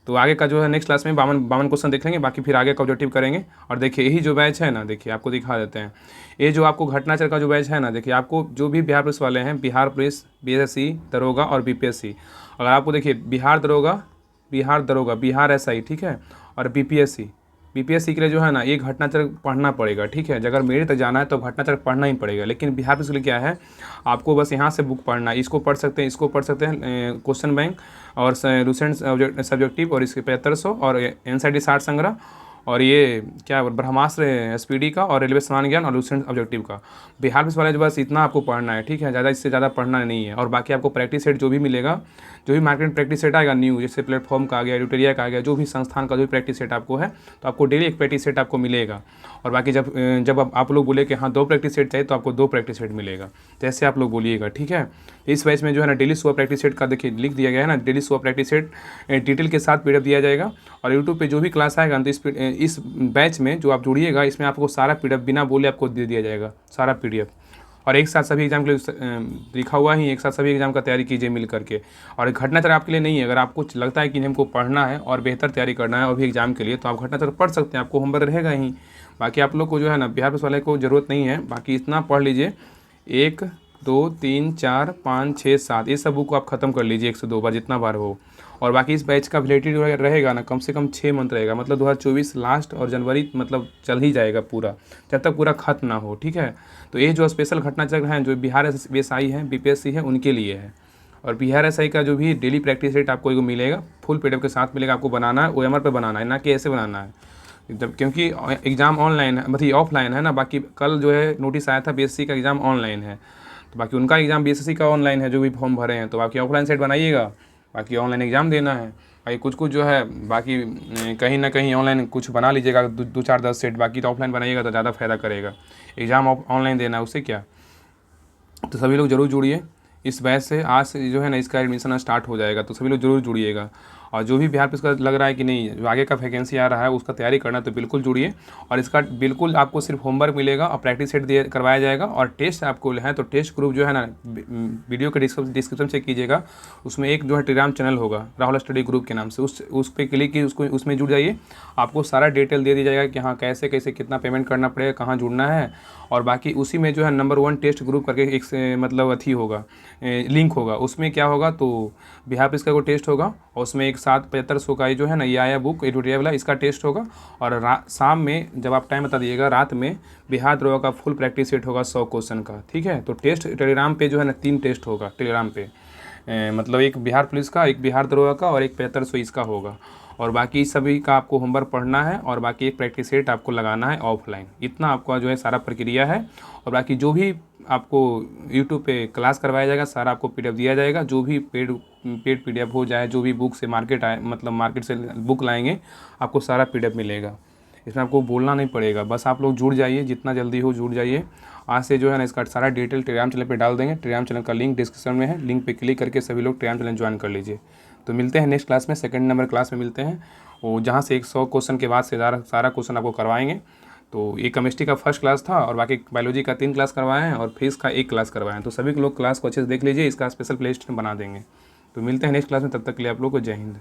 तो आगे का जो है नेक्स्ट क्लास में 52 क्वेश्चन देख लेंगे। बाकी फिर आगे का ऑब्जेक्टिव करेंगे। और देखिए यही जो बैच है ना, देखिए आपको दिखा देते हैं। ये जो आपको घटनाचक्र का जो बैच है ना, देखिए आपको जो भी बिहार पुलिस वाले हैं, बिहार पुलिस, BSC दरोगा और BPSC, अगर आपको देखिए बिहार दरोगा, बिहार SI, ठीक है, और BPSC के लिए जो है ना एक घटनाचक्र पढ़ना पड़ेगा, ठीक है। अगर मेरे तक जाना है तो घटनाचक्र पढ़ना ही पड़ेगा। लेकिन बिहार पुलिस के लिए क्या है, आपको बस यहाँ से बुक पढ़ना है, इसको पढ़ सकते हैं, इसको पढ़ सकते हैं, क्वेश्चन बैंक और रूसेंट सब्जेक्टिव, और इसके 7500, और NCERT 60 संग्रह, और ये क्या ब्रह्मास्त्र SPD का, और रेलवे सामान्य ज्ञान, और लूसेंट ऑब्जेक्टिव का। बिहार पुलिस वाले जो बस इतना आपको पढ़ना है, ठीक है, ज़्यादा इससे ज़्यादा पढ़ना नहीं है। और बाकी आपको प्रैक्टिस सेट जो भी मिलेगा, जो भी मार्केट में प्रैक्टिस सेट आएगा न्यू, जैसे प्लेटफॉर्म का आ गया, एडिटोरिया का आ गया, जो भी संस्थान का जो भी प्रैक्टिस सेट आपको है, तो आपको डेली एक प्रैक्टिस सेट आपको मिलेगा। और बाकी जब आप लोग बोले कि हाँ 2 प्रैक्टिस सेट चाहिए, तो आपको 2 प्रैक्टिस सेट मिलेगा, जैसे आप लोग बोलिएगा, ठीक है। इस बैच में जो है ना डेली सुबह प्रैक्टिस सेट का देखिए लिख दिया गया है ना, डेली सुबह प्रैक्टिस सेट डिटेल के साथ PDF दिया जाएगा। और यूट्यूब पे जो भी क्लास आएगा तो इस बैच में जो आप जुड़िएगा, इसमें आपको सारा PDF बिना बोले आपको दे दिया जाएगा, सारा PDF। और एक साथ सभी एग्जाम के लिए लिखा हुआ ही, एक साथ सभी एग्जाम का तैयारी कीजिए मिल करके। और घटनाचक्र आपके लिए नहीं है, अगर आपको लगता है कि हमको पढ़ना है और बेहतर तैयारी करना है और भी एग्जाम के लिए, तो आप घटनाचक्र पढ़ सकते हैं, आपको होमवर्क रहेगा ही। बाकी आप लोग को जो है ना बिहार पुलिस वाले को ज़रूरत नहीं है, बाकी इतना पढ़ लीजिए, 1 2 3 4 5 6 7 ये सब बुक को आप ख़त्म कर लीजिए 1 से 2 बार, जितना बार हो। और बाकी इस बैच का वैलिडिटी रहेगा ना कम से कम 6 मंथ रहेगा, मतलब 2024 लास्ट और जनवरी मतलब चल ही जाएगा पूरा, जब तक पूरा खत्म ना हो, ठीक है। तो ये जो स्पेशल घटनाचक्र हैं जो बिहार SI है, BPSC है, उनके लिए है। और बिहार SI का जो भी डेली प्रैक्टिस सेट आपको मिलेगा, फुल PDF के साथ मिलेगा, आपको बनाना है, OMR पे बनाना है, ना कि ऐसे बनाना है एकदम, क्योंकि एग्ज़ाम ऑनलाइन है, मतलब ऑफलाइन है ना। बाकी कल जो है नोटिस आया था BSC का एग्ज़ाम ऑनलाइन है, तो बाकी उनका एग्ज़ाम BSC का ऑनलाइन है, जो भी फॉर्म भरे हैं। तो बाकी ऑफलाइन सेट बनाइएगा, बाकी ऑनलाइन एग्ज़ाम देना है। बाकी कुछ जो है बाकी कहीं ना कहीं ऑनलाइन कुछ बना लीजिएगा, 2 4 10 सेट, बाकी तो ऑफलाइन बनाइएगा तो ज़्यादा फ़ायदा करेगा। एग्ज़ाम ऑनलाइन देना है, उससे क्या। तो सभी लोग ज़रूर जुड़िए इस बैच से। आज से जो है ना इसका एडमिशन स्टार्ट हो जाएगा, तो सभी लोग ज़रूर जुड़िएगा। और जो भी बिहार पुलिस का लग रहा है कि नहीं जो आगे का वैकेंसी आ रहा है उसका तैयारी करना, तो बिल्कुल जुड़िए। और इसका बिल्कुल आपको सिर्फ होमवर्क मिलेगा और प्रैक्टिस सेट करवाया जाएगा। और टेस्ट आपको है तो टेस्ट ग्रुप जो है ना वीडियो के डिस्क्रिप्शन से कीजिएगा, उसमें एक जो है टेलीग्राम चैनल होगा राहुल स्टडी ग्रुप के नाम से, उस पर क्लिक की, उसमें जुड़ जाइए। आपको सारा डिटेल दे दिया जाएगा कि हाँ कैसे कैसे कितना पेमेंट करना पड़ेगा, कहाँ जुड़ना है। और बाकी उसी में जो है नंबर 1 टेस्ट ग्रुप करके एक से मतलब अथी होगा, लिंक होगा, उसमें क्या होगा तो बिहार पुलिस का कोई टेस्ट होगा, और उसमें एक 7500 का ये जो है ना ये आया बुक एडिटोरियल वाला, इसका टेस्ट होगा। और शाम में जब आप टाइम बता दीजिएगा, रात में बिहार दरोगा का फुल प्रैक्टिस सेट होगा 100 क्वेश्चन का, ठीक है। तो टेस्ट टेलीग्राम पे जो है ना 3 टेस्ट होगा टेलीग्राम पे, मतलब एक बिहार पुलिस का, एक बिहार दरोगा का, और एक 7500 इसका होगा। और बाकी सभी का आपको होमवर्क पढ़ना है, और बाकी एक प्रैक्टिस सेट आपको लगाना है ऑफलाइन। इतना आपका जो है सारा प्रक्रिया है। और बाकी जो भी आपको यूट्यूब पे क्लास करवाया जाएगा, सारा आपको PDF दिया जाएगा। जो भी पेड PDF हो जाए, जो भी बुक से मार्केट आए, मतलब मार्केट से बुक लाएंगे, आपको सारा PDF मिलेगा। इसमें आपको बोलना नहीं पड़ेगा, बस आप लोग जुड़ जाइए, जितना जल्दी हो जुड़ जाइए। आज से जो है ना इसका सारा डिटेल टेलीग्राम चैनल पे डाल देंगे। टेलीग्राम चैनल का लिंक डिस्क्रिप्शन में है, लिंक पे क्लिक करके सभी लोग टेलीग्राम चैनल ज्वाइन कर लीजिए। तो मिलते हैं नेक्स्ट क्लास में, सेकंड नंबर क्लास में मिलते हैं, और जहाँ से 100 क्वेश्चन के बाद से सारा क्वेश्चन आपको करवाएंगे। तो ये केमिस्ट्री का फर्स्ट क्लास था, और बाकी बायोलॉजी का 3 क्लास करवाए हैं, और फिजिक्स का 1 क्लास करवाए हैं। तो सभी लोग क्लास को अच्छे से देख लीजिए, इसका स्पेशल प्ले लिस्ट बना देंगे। तो मिलते हैं नेक्स्ट क्लास में, तब तक के लिए आप लोग को जय हिंद।